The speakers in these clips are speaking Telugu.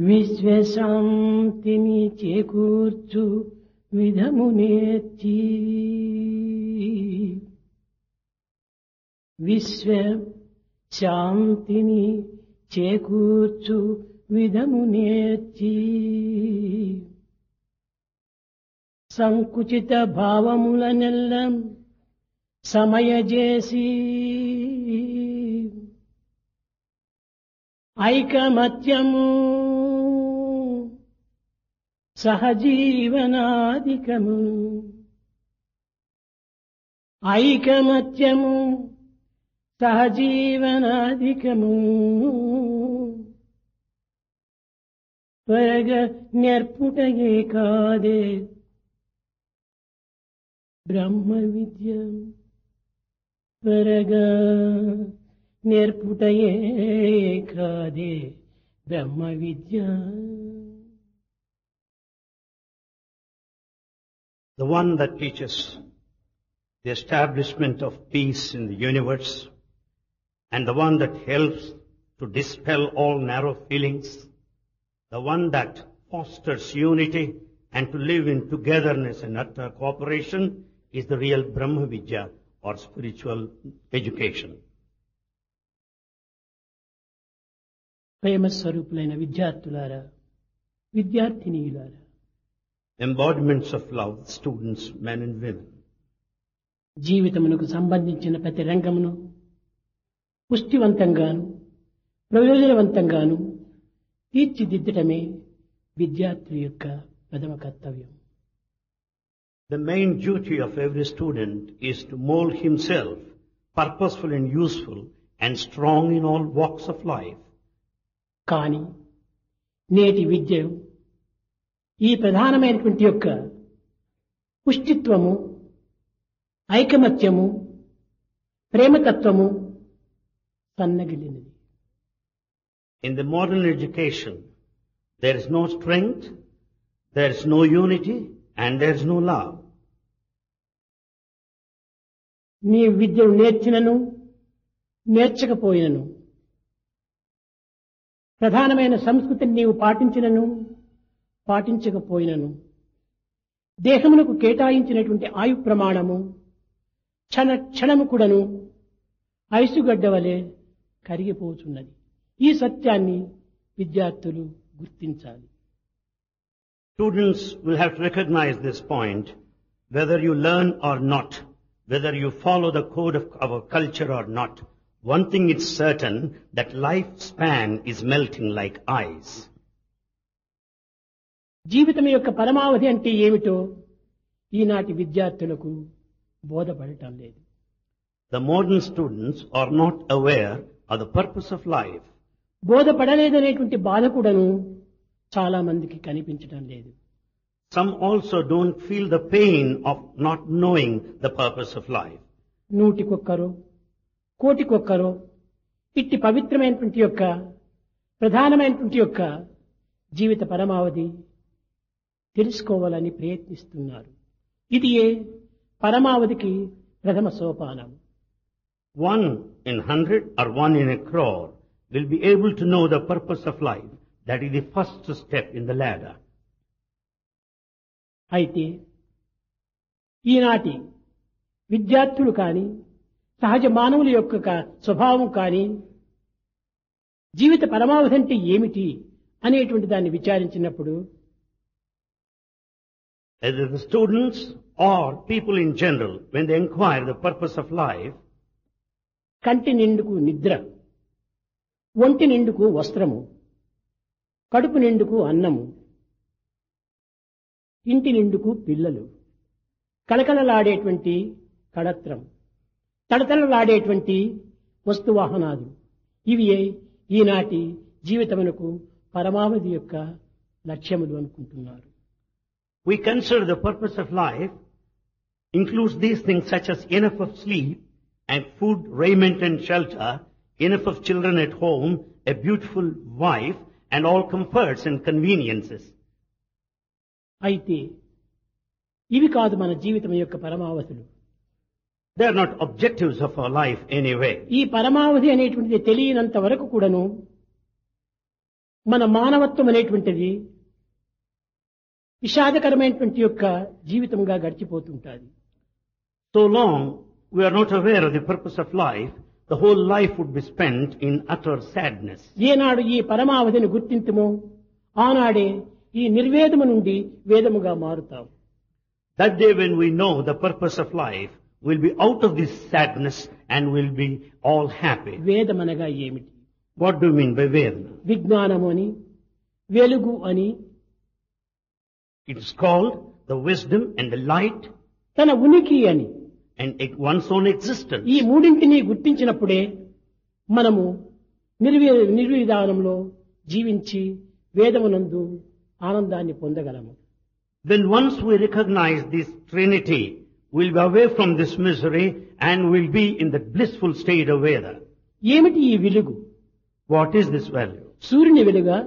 విశ్వశాంతిని చేకూర్చు విధము నేర్చి విశ్వ శాంతిని చేకూర్చు విధము నేర్చి సంకుచిత భావములనెల్ల సమయజేసి ఐకమత్యము సహజీవనాధికము ఐకమత్యము సహజీవనాధికము త్వరగా నేర్పుటయే కాదే బ్రహ్మ విద్య త్వరగా నేర్పుటయే కాదే బ్రహ్మ విద్య. The one that teaches the establishment of peace in the universe, and the one that helps to dispel all narrow feelings, the one that fosters unity and to live in togetherness and utter cooperation is the real Brahma Vidya or spiritual education. ప్రేమ స్వరూపులైన విద్యార్థులారా, విద్యార్థినీయులారా, Embodiments of love, students, men and women. జీవితమునకు సంబంధించిన ప్రతి రంగమును పుష్టివంతంగాను ప్రయోజనవంతంగాను తీర్చిదిద్దటమే విద్యార్థి యొక్క ప్రథమ కర్తవ్యం. The main duty of every student is to mold himself purposeful and useful and strong in all walks of life. కానీ నేటి విద్య ఈ ప్రధానమైనటువంటి యొక్క పుష్టిత్వము, ఐకమత్యము, ప్రేమతత్వము సన్నగిలినది. In the modern education, there is no strength, there is no unity, and there is no love. నీ విద్యను నేర్చినను నేర్చకపోయినను, ప్రధానమైన సంస్కృతిని నీవు పాటించినను పాటించకపోయినను, దేహమునకు కేటాయించినటువంటి ఆయు ప్రమాణము క్షణ క్షణము కూడాను ఐసుగడ్డ వలె కరిగిపోతున్నది. ఈ సత్యాన్ని విద్యార్థులు గుర్తించాలి. Students will have to recognize this point, whether you learn or not, whether you follow the code of our culture or not. One thing is certain, that lifespan is melting like ice. జీవితం యొక్క పరమావధి అంటే ఏమిటో ఈనాటి విద్యార్థులకు బోధపడటం లేదు. The modern students are not aware of the purpose of life. బోధపడలేదనేటువంటి బాధ కూడాను చాలా మందికి కనిపించడం లేదు. Some also don't feel the pain of not knowing the purpose of life. నూటికొక్కరో కోటికొక్కరో ఇట్టి పవిత్రమైనటువంటి యొక్క ప్రధానమైనటువంటి యొక్క జీవిత పరమావధి తెలుసుకోవాలని ప్రయత్నిస్తున్నారు. ఇది పరమావధికి ప్రథమ సోపానం. 1 in 100 or 1 in a crore will be able to know the purpose of life. That is the first step in the ladder. అయితే ఈనాటి విద్యార్థులు కానీ సహజ మానవుల యొక్క స్వభావం కానీ జీవిత పరమావధి అంటే ఏమిటి అనేటువంటి దాన్ని విచారించినప్పుడు, Either the students or people in general, when they inquire the purpose of life, కంటి నిండుకు నిద్ర, ఒంటి నిండుకు వస్త్రము, కడుపు నిండుకు అన్నము, ఇంటి నిండుకు పిల్లలు, కలకలలాడేటువంటి కళత్రం, తడతడలాడేటువంటి వస్తువాహనాలు, ఇవి ఈనాటి జీవితమునకు పరమావధి యొక్క లక్ష్యములు అనుకుంటున్నారు. we consider the purpose of life includes these things such as enough of sleep and food, raiment and shelter, enough of children at home, a beautiful wife, and all comforts and conveniences. అయితే ఇవి కాదు మన జీవితం యొక్క పరమావధులు. They are not objectives of our life anyway. ఈ పరమావధి అనేటువంటిది తెలియనంత వరకు కూడాను మన మానవత్వం అనేటువంటిది విషాదకరమైనటువంటి యొక్క జీవితంగా గడిచిపోతుంటుంది. So long we are not aware of the purpose of life, the whole life would be spent in utter sadness. ఏనాడు ఈ పరమావధిని గుర్తింతుమో ఆనాడే ఈ నిర్వేదము నుండి వేదముగా మారుతాం. That day when we know the purpose of life, we'll be out of this sadness and we'll be all happy. వేదమనగా ఏమిటి? What do you mean by Vedana? విజ్ఞానము అని, వెలుగు అని, It is called the wisdom and the light తన ఉనికి అని. and one's own existence. ఈ మూడింటిని గుర్తించినప్పుడే మనము నిర్విధానంలో జీవించి వేదమునందు ఆనందాన్ని పొందగలము. Then once we recognize this Trinity, we'll be away from this misery and we'll be in the blissful state of Veda. ఏమిటి ఈ వెలుగు? What is this value? సూర్యుని వెలుగా,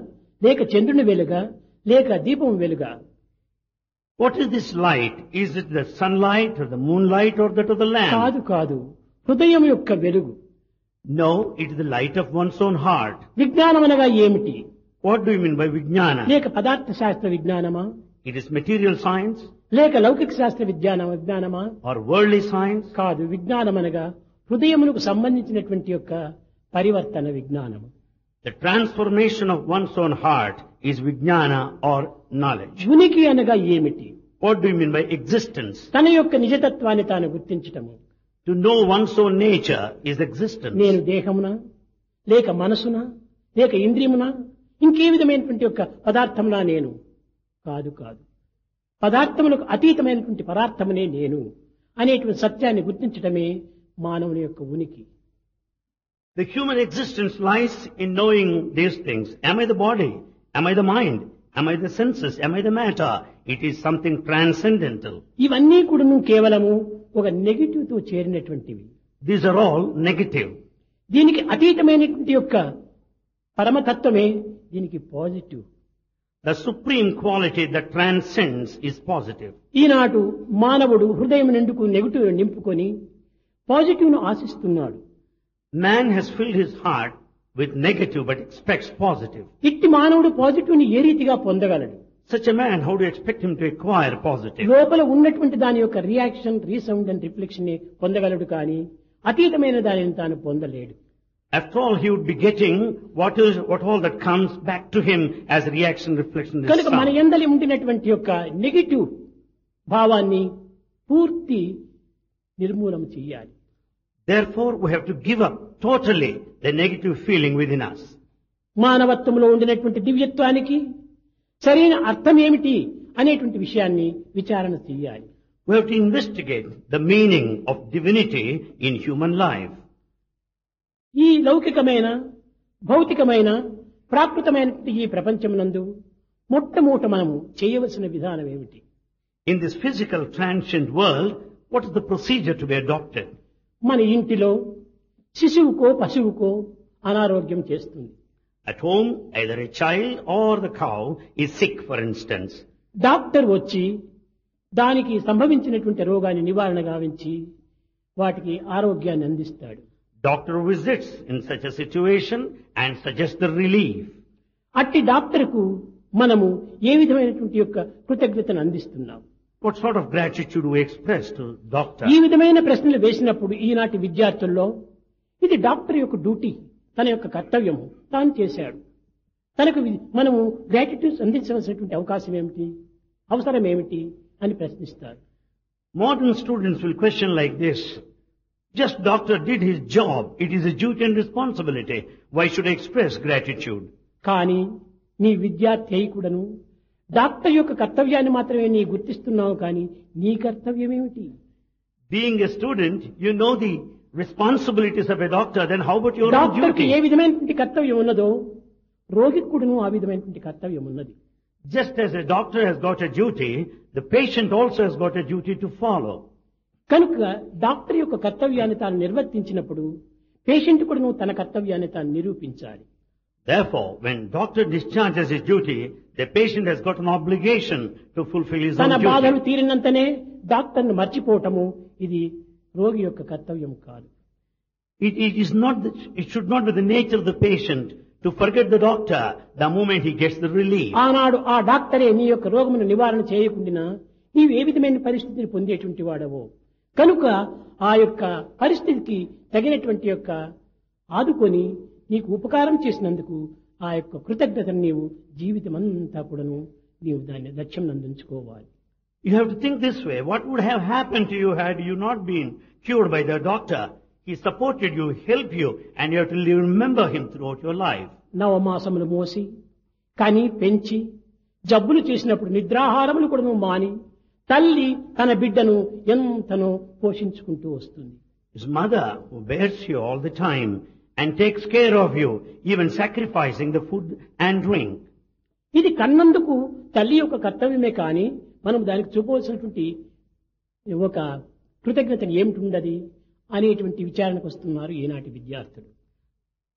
లేక చంద్రుని వెలుగా, లేక దీపం వెలుగా? What is this light? Is it the sunlight or the moonlight or that of the lamp? కాదు కాదు, హృదయం యొక్క వెలుగు. No, it is the light of one's own heart. విజ్ఞానం అనగా ఏమిటి? What do you mean by Vijnana? లేక పదార్థ శాస్త్ర విజ్ఞానమా, It is material science లేక లౌకిక శాస్త్ర విజ్ఞానమా? or worldly science? కాదు, విజ్ఞానం అనగా హృదయమునకు సంబంధించినటువంటి యొక్క పరివర్తన విజ్ఞానము. The transformation of one's own heart is Vijnana or knowledge. ఉనికి అనగా ఏమిటి? What do you mean by existence? తన యొక్క నిజతత్వాన్ని తాను గుర్తించటము. To know one's own nature is existence. నేను దేహమునా, లేక మనసునా, లేక ఇంద్రియమునా, ఇంకే విధమైనటువంటి యొక్క పదార్థమునా నేను? కాదు కాదు, పదార్థములకు అతీతమైనటువంటి పదార్థమునే నేను అనేటువంటి సత్యాన్ని గుర్తించటమే మానవుని యొక్క ఉనికి. The human existence lies in knowing these things. Am I the body? Am I the mind? Am I the senses? Am I the matter? It is something transcendental. ఇవన్నీ కూడాను కేవలము ఒక నెగటివ్ తో చేరినటువంటివి. These are all negative. దీనికి అతీతమైనటువంటి యొక్క పరమతత్వమే దీనికి positive. The supreme quality that transcends is positive. ఈనాడు మానవుడు హృదయం నిండుకు నెగటివ్ నింపుకొని పాజిటివ్ ను ఆశిస్తున్నాడు. Man has filled his heart with negative but expects positive. ఇట్టి మానవుడు పాజిటివ్ ని ఏ రీతిగా పొందగలడు? Such a man, how do you expect him to acquire positive? లోపల ఉన్నటువంటి దాని యొక్క రియాక్షన్, రీసౌండ్ అండ్ రిఫ్లెక్షన్ ని పొందగలడు, కానీ అతీతమైన దానిని తాను పొందలేడు. After all, he would be getting what all that comes back to him as reaction, reflection, కనుక మన sound. యందలి ఉండినటువంటి యొక్క నెగటివ్ భావాన్ని పూర్తి నిర్మూలన చేయాలి. Therefore, we have to give up totally the negative feeling within us. మానవత్వంలో ఉండినటువంటి దివ్యత్వానికి సరైన అర్థం ఏమిటి అనేటువంటి విషయాన్ని విచారణ చేయాలి. We have to investigate the meaning of divinity in human life. ఈ లౌకికమైన, భౌతికమైన, ప్రాకృతమైనటువంటి ఈ ప్రపంచమునందు మొట్టమొదట మనము చేయవలసిన విధానం ఏమిటి? In this physical transient world, what is the procedure to be adopted? మన ఇంటిలో శిశువుకో పశువుకో అనారోగ్యం చేస్తుంది. At home, either a child or the cow is sick, for instance. Doctor వచ్చి దానికి సంభవించినటువంటి రోగాన్ని నివారణ గావించి వాటికి ఆరోగ్యాన్ని అందిస్తాడు. Doctor visits in such a situation and suggests the relief. అట్టి డాక్టర్కు మనము ఏ విధమైనటువంటి యొక్క కృతజ్ఞతను అందిస్తున్నాం? What sort of gratitude we express to doctor? ఈ విధమైన ప్రశ్నలు వేసినప్పుడు ఈనాటి విద్యార్థుల్లో ఇది డాక్టర్ యొక్క డ్యూటీ, తన యొక్క కర్తవ్యము తాను చేశాడు, తనకు మనము గ్రాటిట్యూడ్ అందించవలసినటువంటి అవకాశం ఏమిటి, అవసరం ఏమిటి అని ప్రశ్నిస్తారు. Modern students will question like this. Just doctor did his job. It is a duty and responsibility. Why should I express gratitude? కానీ నీ విద్యార్థి అయి కూడాను డాక్టర్ యొక్క కర్తవ్యాన్ని మాత్రమే నీ గుర్తిస్తున్నావు, కానీ నీ కర్తవ్యం ఏమిటి? Being a student, you know the responsibilities of a doctor. Then how about your own డాక్టర్కి ఏ duty? విధమైనటువంటి కర్తవ్యం ఉన్నదో రోగికి కూడాను ఆ విధమైనటువంటి కర్తవ్యం ఉన్నది. Just as a doctor has got a duty, the patient also has got a duty to follow. కనుక డాక్టర్ యొక్క కర్తవ్యాన్ని తాను నిర్వర్తించినప్పుడు పేషెంట్ కూడా తన కర్తవ్యాన్ని తాను నిరూపించాలి. Therefore, when doctor discharges his duty, the patient has got an obligation to fulfill his తన own బాధలు duty. తీరినంతనే డాక్టర్ను మర్చిపోవటము ఇది రోగి యొక్క కర్తవ్యం కాదు. It should not be the nature of the patient to forget the doctor the moment he gets the relief. ఆనాడు ఆ డాక్టరే నీ యొక్క రోగమును నివారణ చేయకుండా నీవు ఏ విధమైన పరిస్థితిని పొందేటువంటి వాడవో కనుక ఆ యొక్క పరిస్థితికి తగినటువంటి యొక్క ఆదుకొని నీకు ఉపకారం చేసినందుకు ఆ యొక్క కృతజ్ఞతను నీవు జీవితం అంతా కూడాను నీవు దాన్ని లక్ష్యం అందించుకోవాలి. You have to think this way. What would have happened to you had you not been cured by the doctor? He supported you, helped you, and you have to remember him throughout your life. నవమాసములు మోసి కని పెంచి జబ్బులు చేసినప్పుడు నిద్రాహారములు కూడా మాని తల్లి తన బిడ్డను ఎంతనో పోషించుకుంటూ వస్తుంది. His mother who bears you all the time and takes care of you, even sacrificing the food and drink. ఇది కన్నందుకు తల్లి యొక్క కర్తవ్యమే కానీ మనం దానికి చూపవలసినటువంటి ఒక కృతజ్ఞతను ఏమిటి ఉండదు అనేటువంటి విచారణకు వస్తున్నారు ఈనాటి విద్యార్థులు.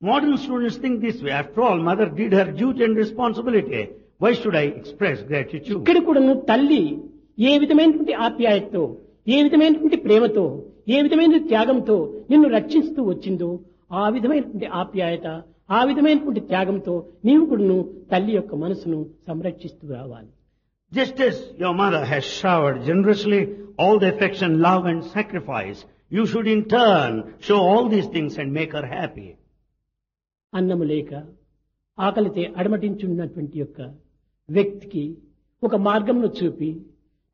Modern students think this way. After all, mother did her duty and responsibility. Why should I express gratitude? ఇక్కడ కూడా తల్లి ఏ విధమైనటువంటి ఆప్యాయతతో, ఏ విధమైనటువంటి ప్రేమతో, ఏ విధమైన త్యాగంతో నిన్ను రక్షిస్తూ వచ్చిందో ఆ విధమైనటువంటి ఆప్యాయత, ఆ విధమైనటువంటి త్యాగంతో నీవు కూడా తల్లి యొక్క మనసును సంరక్షిస్తూ రావాలి. Just as your mother has showered generously all the affection, love and sacrifice, you should in turn show all these things and make her happy. అన్నము లేక ఆకలితే అడమటించున్నటువంటి యొక్క వ్యక్తికి ఒక మార్గంను చూపి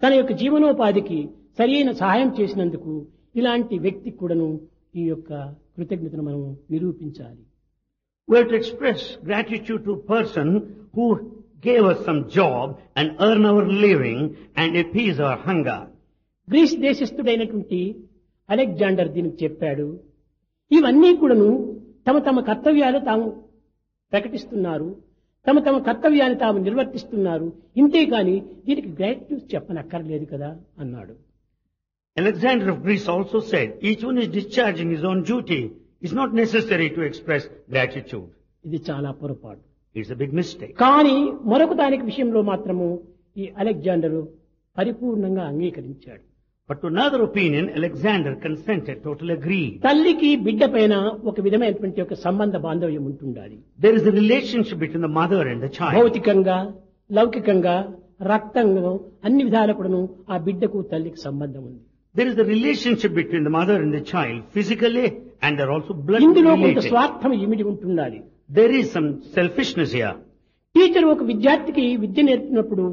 తన యొక్క జీవనోపాధికి సరైన సహాయం చేసినందుకు ఇలాంటి వ్యక్తికి కూడాను ఈ యొక్క కృతజ్ఞతను మనం నిరూపించాలి. We have to express gratitude to a person who gave us some job and earn our living and appease our hunger. Greece దేశస్థుడైనటువంటి అలెగ్జాండర్ దీనికి చెప్పాడు, ఇవన్నీ కూడాను తమ తమ కర్తవ్యాలు తాము ప్రకటిస్తున్నారు, తమ తమ కర్తవ్యాన్ని తాము నిర్వర్తిస్తున్నారు, ఇంతేకాని దీనికి గ్రాటిట్యూడ్ చెప్పనక్కర్లేదు కదా అన్నాడు. Alexander of Greece also said, each one is discharging his own duty. It's not necessary to express gratitude. ఇది చాలా పొరపాటు. It's a big mistake. కానీ మరొక దానికి విషయంలో మాత్రము ఈ అలెగ్జాండరు పరిపూర్ణంగా అంగీకరించాడు. But to another opinion, Alexander consented, totally agreed. తల్లికి బిడ్డ పైన ఒక విధమైనటువంటి ఒక సంబంధ బాంధవ్యం ఉంటుండాలి. There is a relationship between the mother and the child. భౌతికంగా, లౌకికంగా, రక్తంగా అన్ని విధాల కూడాను ఆ బిడ్డకు తల్లికి సంబంధం ఉంది. There is a relationship between the mother and the child, physically, and they're also blood ఇందులో కొంత related. స్వార్థం ఇమిడి ఉంటుండాలి. There is some selfishness here. Teacher ఒక విద్యార్థికి విద్య నేర్పినప్పుడు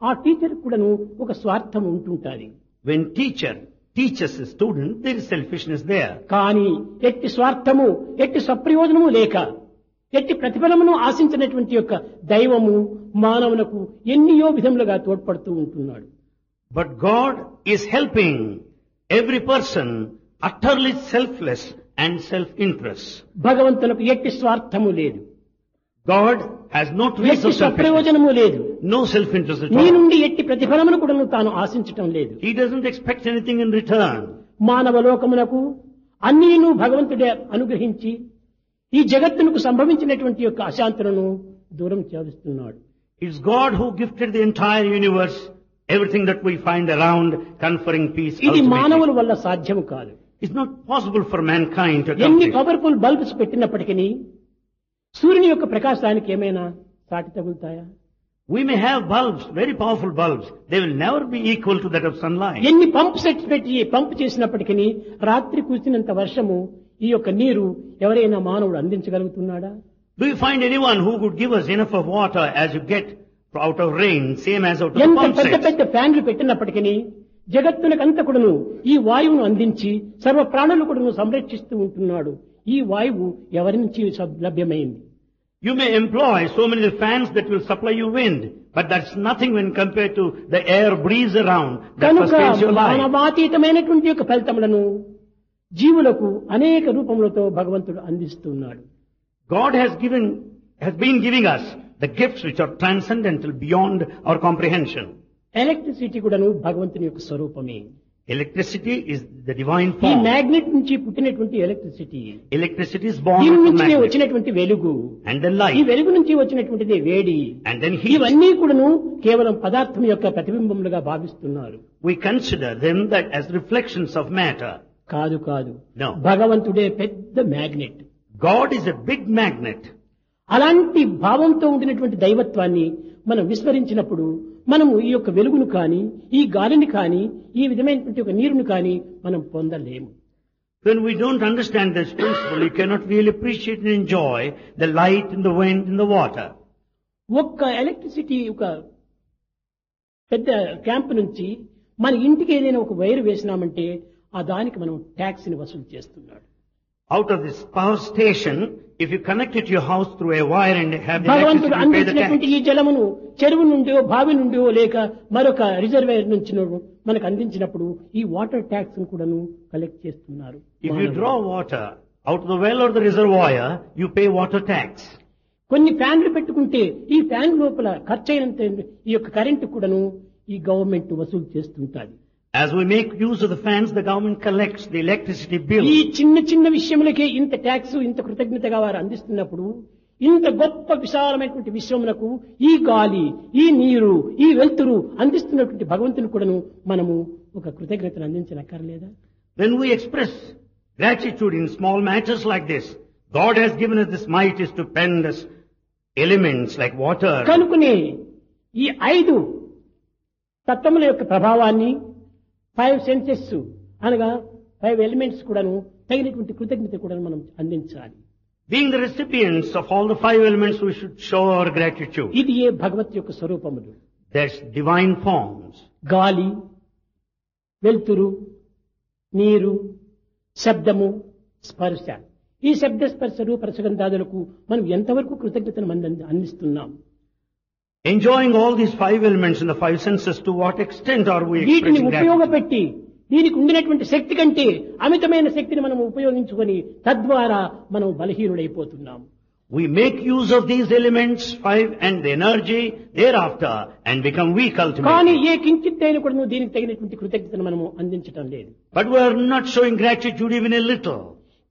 ఆ టీచర్ కూడాను ఒక స్వార్థం ఉంటుంటాది. When teacher teaches a student, there is selfishness there. కానీ ఎట్టి స్వార్థము, ఎట్టి సప్రయోజనము లేక, ఎట్టి ప్రతిఫలమును ఆశించినటువంటి యొక్క దైవము మానవులకు ఎన్నియో విధములుగా తోడ్పడుతూ ఉంటున్నాడు. But God is helping every person utterly selfless and self-interest. భగవంతునికి ఎట్టి స్వార్థము లేదు, God has no trace ఎట్టి of selfishness, సప్రయోజనము లేదు, no self-interest at నీ all. నుండి ఎట్టి ప్రతిఫలమును కూడా తాను ఆశించటం లేదు. He doesn't expect anything in return. మానవ లోకమునకు అన్నీను భగవంతుడే అనుగ్రహించి ఈ జగత్తునకు సంభవించినటువంటి యొక్క అశాంతులను దూరం చేస్తున్నాడు. It's God who gifted the entire universe, everything that we find around, conferring peace. ఇది ultimately. మానవుల వల్ల సాధ్యము కాదు. It's not possible for mankind to ఎన్ని accomplish. పవర్ఫుల్ బల్బ్స్ పెట్టినప్పటికీ సూర్యుని యొక్క ప్రకాశానికి ఏమైనా సాటి తగులుతాయా? We may have bulbs, very powerful bulbs. They will never be equal to that of sunlight. ఎన్ని పంప్ సెట్స్ పెట్టి పంప్ చేసినప్పటికీ రాత్రి కురిసినంత వర్షము ఈ యొక్క నీరు ఎవరైనా మానవుడు అందించగలుగుతున్నాడా? Do you find anyone who could give us enough of water as you get out of rain, same as out of the ఎంత pump పెద్ద sets? పెద్ద ఫ్యాన్లు పెట్టినప్పటికీ జగత్తునకంత కూడాను ఈ వాయువును అందించి సర్వ ప్రాణులు కూడాను సంరక్షిస్తూ ఉంటున్నాడు. ఈ వాయువు ఎవరి నుంచి లభ్యమైంది? You may employ so many fans that will supply you wind, but that's nothing when compared to the air breeze around that కనుక sustains your life. మానవాతీతమైనటువంటి యొక్క ఫలితములను జీవులకు అనేక రూపములతో భగవంతుడు అందిస్తున్నాడు. God has been giving us the gifts which are transcendental beyond our comprehension. Electricity కూడాను భగవంతుని యొక్క స్వరూపమే. Electricity is the divine ఈ form. మ్యాగ్నెట్ నుంచి పుట్టినటువంటి ఎలక్ట్రిసిటీ, Electricity is born దీని from నుంచి magnet వచ్చినటువంటి వెలుగు, and then ఈ light వెలుగు నుంచి వచ్చినటువంటిది వేడి, and then heat. ఇవన్నీ కూడాను కేవలం పదార్థం యొక్క ప్రతిబింబములుగా భావిస్తున్నారు. We consider them that as reflections of matter. కాదు కాదు, No. భగవంతుడే పెద్ద magnet. God is a big magnet. అలాంటి భావంతో ఉండినటువంటి దైవత్వాన్ని మనం విస్మరించినప్పుడు మనము ఈ యొక్క వెలుగును కానీ ఈ గాలిని కానీ ఈ విధమైనటువంటి ఒక నీరును కానీ మనం పొందలేము. When we don't understand this principle, you cannot really appreciate and enjoy the light and the wind and the water. ఒక్క ఎలక్ట్రిసిటీ ఒక పెద్ద క్యాంప్ నుంచి మన ఇంటికి ఏదైనా ఒక వైర్ వేసినామంటే ఆ దానికి మనం ట్యాక్స్ ని వసూలు చేస్తున్నాడు. Out of this power station, if you connect it to your house through a wire and have the భగవంతుడు electricity, you pay the అందించినటువంటి tax. ఈ జలమును చెరువు నుండి బావి నుండి లేక మరొక రిజర్వేయర్ నుంచి మనకు అందించినప్పుడు ఈ వాటర్ ట్యాక్స్ కూడాను కలెక్ట్ చేస్తున్నారు. If you draw water out of the well or the reservoir, you pay water tax. కొన్ని ఫ్యాన్లు పెట్టుకుంటే ఈ ఫ్యాన్ లోపల ఖర్చు అయినంత ఈ యొక్క కరెంటు కూడాను ఈ గవర్నమెంట్ వసూలు చేస్తుంటాది. As we make use of the fans, the government collects the electricity bill. ఈ చిన్న చిన్న విషయములకే ఇంత ట్యాక్స్ ఇంత కృతజ్ఞతగా వారు అందిస్తున్నప్పుడు ఇంత గొప్ప విశాలమైనటువంటి విశ్వమునకు ఈ గాలి ఈ నీరు ఈ వెలుతురు అందిస్తున్నటువంటి భగవంతుని కూడాను మనము ఒక కృతజ్ఞతను అందించనక్కర్లేదా? When we express gratitude in small matters like this, God has given us this mighty stupendous elements like water. కనుకనే ఈ 5 తత్వముల యొక్క ప్రభావాన్ని 5 సెన్సెస్ అనగా 5 ఎలిమెంట్స్ కూడాను తగినటువంటి కృతజ్ఞత కూడా మనం అందించాలి. Being the recipients of all the 5 elements, we should show our gratitude. ఇది ఏ భగవత్ యొక్క స్వరూపములు. That's divine forms. గాలి, వెలుతురు, నీరు, శబ్దము, స్పర్శ. ఈ శబ్ద స్పర్శ రూప రసగంధాదులకు మనం ఎంతవరకు కృతజ్ఞతను అందిస్తున్నాం? Enjoying all these 5 elements in the 5 senses, to what extent are we వీటిని expressing gratitude? ఉపయోగపెట్టి దీనికి ఉండినటువంటి శక్తి కంటే అమితమైన శక్తిని మనం ఉపయోగించుకొని తద్వారా మనం బలహీనుడైపోతున్నాం. We make use of these elements, 5, and the energy thereafter, and become weak కానీ ultimately. ఏ కించిత్తైన కూడా దీనికి తగినటువంటి కృతజ్ఞతను మనము అందించటం లేదు. But we are not showing gratitude even a little.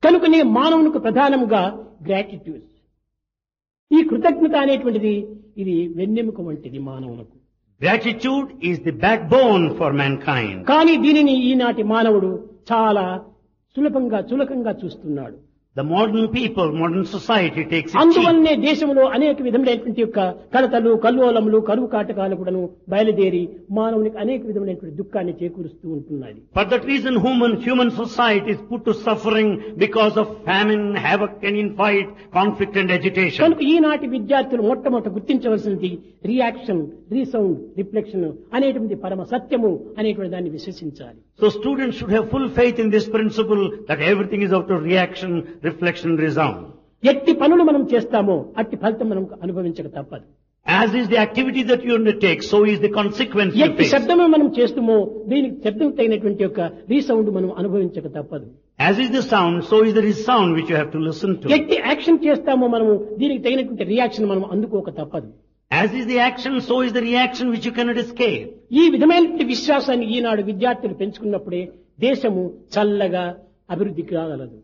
కనుకనే మానవునికి ప్రధానముగా గ్రాటిట్యూడ్, ఈ కృతజ్ఞత అనేటువంటిది ఇది వెన్నెముక వంటిది మానవులకు. Gratitude is the backbone for mankind. కానీ దీనిని ఈనాటి మానవుడు చాలా చులకంగా చూస్తున్నాడు. The modern people, modern society takes it cheap. అందువల్లనే దేశంలో అనేక విధములైనటువంటి యొక్క కలతలు కల్లోలములు కరువు కాటకాలు కూడాను బయలుదేరి మానవునికి అనేక విధములైనటువంటి దుఃఖాన్ని చేకూరుస్తూ ఉంటున్నది. For that reason, human society is put to suffering because of famine, havoc and infight, conflict and agitation. కనుక ఈనాటి విద్యార్థులు మొట్టమొదట గుర్తించవలసినది రియాక్షన్, రీసౌండ్, రిఫ్లెక్షన్ అనేటువంటి పరమ సత్యము అనేటువంటి దాన్ని విశ్వసించాలి. So students should have full faith in this principle that everything is out of reaction, reflection, resound. ఎట్టి పనులు మనం చేస్తామో అట్టి ఫలితం మనం అనుభవించక తప్పదు. As is the activity that you undertake, so is the consequence you ఎట్టి face. శబ్దము మనం చేస్తామో దీనికి శబ్దం తగినటువంటి యొక్క రీసౌండ్ మనం అనుభవించక తప్పదు. As is the sound, so is the resound which you have to listen to. ఎట్టి యాక్షన్ చేస్తామో మనము దీనికి తగినటువంటి రియాక్షన్ మనం అందుకోక తప్పదు. As is the action, so is the reaction which you cannot escape. ఈ విధమైనటువంటి విశ్వాసాన్ని ఈనాడు విద్యార్థులు పెంచుకున్నప్పుడే దేశము చల్లగా అభివృద్ధి కాగలదు.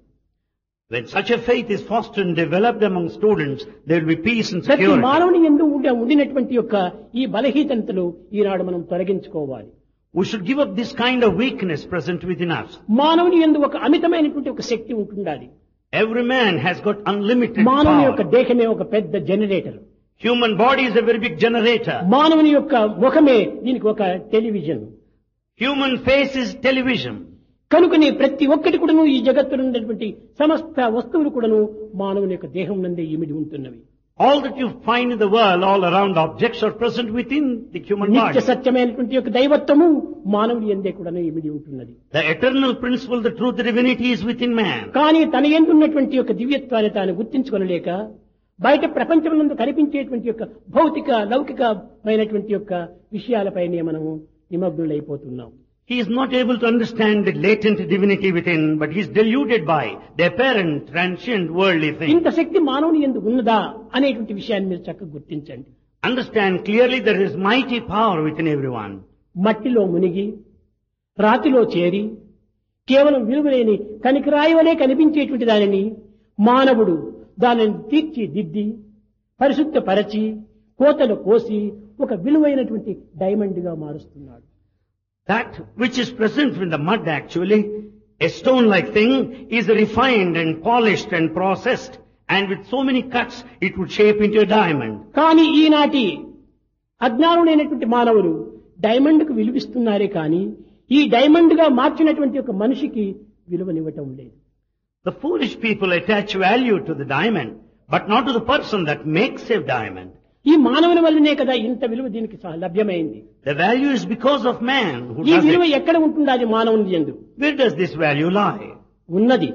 When such a faith is fostered and developed among students, there will be peace and ప్రతి security. మానవుని యందు ఉండినటువంటి యొక్క ఈ బలహీనతలు ఈనాడు మనం తొలగించుకోవాలి. We should give up this kind of weakness present within us. మానవుని యందు ఒక అమితమైనటువంటి ఒక శక్తి ఉంటుండాలి. Every man has got unlimited మానవుని యొక్క power. దేహమే ఒక పెద్ద generator. Human body is a very big generator. మానవుని యొక్క ముఖమే దీనికి ఒక television. Human face is television. కనుకనే ప్రతి ఒక్కటి కూడాను ఈ జగత్తులో ఉన్నటువంటి సమస్త వస్తువులు కూడాను మానవుని యొక్క దేహం నందే ఇమిడి ఉంటున్నవి. All that you find in the world, all around objects are present within the human నిత్య body. సత్యమైనటువంటి యొక్క దైవత్వము మానవుని యందే కూడాను ఇమిడి ఉంటున్నది. The eternal principle, the truth, the divinity is within man. కానీ తన యందు ఉన్నటువంటి యొక్క దివ్యత్వాన్ని తాను గుర్తించుకొనలేక బయట ప్రపంచమునందు కనిపించేటువంటి యొక్క భౌతిక లౌకికమైనటువంటి యొక్క విషయాలపైనే మనము నిమగ్నులైపోతున్నాం. He is not able to understand the latent divinity within, but he is deluded by the apparent, transient, worldly thing. ఇంత శక్తి మానవుని యందు ఉన్నదా అనేటువంటి విషయాన్ని మీరు చక్కగా గుర్తించండి. Understand clearly there is mighty power within everyone. మట్టిలో మునిగి రాతిలో చేరి కేవలం విలువలేని కనికరాయి వలె కనిపించేటువంటి దానిని మానవుడు దానిని తీర్చిదిద్ది పరిశుద్ధపరచి కోతలు కోసి ఒక విలువైనటువంటి డైమండ్ గా మారుస్తున్నాడు. That which is present in the mud actually, a stone-like thing, is refined and polished and processed and with so many cuts it would shape into a diamond. కానీ ఈనాటి అజ్ఞానులైనటువంటి మానవులు డైమండ్ కు విలువిస్తున్నారే కానీ ఈ డైమండ్ గా మార్చినటువంటి ఒక మనిషికి విలువనివ్వటం లేదు. The foolish people attach value to the diamond, but not to the person that makes a diamond. ఈ మానవుని వల్లనే కదా ఇంత విలువ దీనికి లభ్యమైంది. The value is because of man who ఈ does విలువ it. ఎక్కడ ఉంటుంది అది మానవుని యందు? Where does this value lie? ఉన్నది.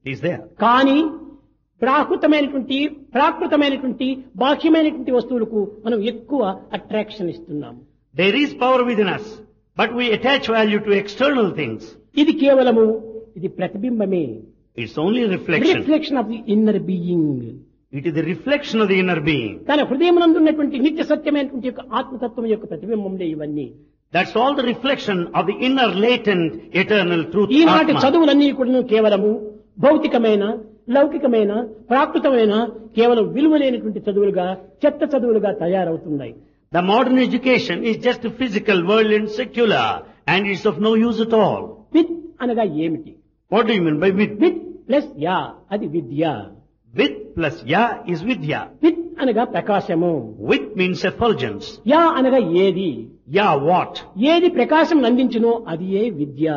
It is there. కానీ ప్రాకృతమైనటువంటి బాహ్యమైనటువంటి వస్తువులకు మనం ఎక్కువ అట్రాక్షన్ ఇస్తున్నాము. There is power within us, but we attach value to external things. ఇది కేవలము ఇది ప్రతిబింబమే. It's only reflection. Reflection of the inner being. It is the reflection of the inner being. తన హృదయమునందు ఉన్నటువంటి నిత్య సత్యమైనటువంటి యొక్క ఆత్మతత్వం యొక్క ప్రతిబింబంలే ఇవన్నీ. That's all the reflection of the inner latent eternal truth. ఈనాటి Atma. చదువులన్నీ కూడా కేవలము భౌతికమైన లౌకికమైన ప్రాకృతమైన కేవలం విలువలేనటువంటి చదువులుగా చెత్త చదువులుగా తయారవుతున్నాయి. The modern education is just physical, worldly and secular, and it's of no use at all. With అనగా ఏమిటి? What do you mean by with? With plus yeah అది విద్య. With plus ya is vidya. With అనగా ప్రకాశము. With means effulgence. యా అనగా ఏది? Ya what? ఏది ప్రకాశం అందించునో అది ఏ విద్య.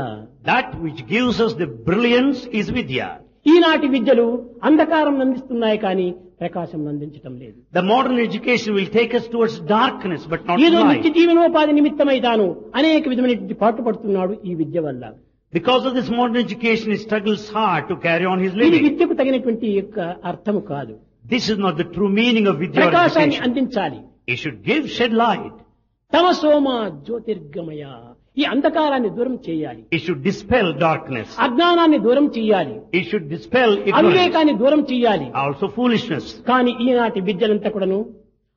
That which gives us the brilliance is vidya. ఈనాటి విద్యలు అంధకారం అందిస్తున్నాయి కానీ ప్రకాశం అందించటం లేదు. The modern education will take us towards darkness but not ఏదో light. నిత్య జీవనోపాధి నిమిత్తమై తాను అనేక విధమైనటువంటి పాటుపడుతున్నాడు ఈ విద్య వల్ల. Because of this modern education, he struggles hard to carry on his ఇది living. విద్యకు తగినటువంటి యొక్క అర్థము కాదు. This is not the true meaning of vidya or ప్రకాశాన్ని education. అందించాలి. He should shed light. తమసోమ జ్యోతిర్గమయ, ఈ అంధకారాన్ని దూరం చేయాలి. He should dispel darkness. అజ్ఞానాన్ని దూరం చేయాలి. He should dispel ignorance. అవివేకాన్ని దూరం చేయాలి. Also foolishness. కానీ ఈనాటి విద్యలంతా కూడాను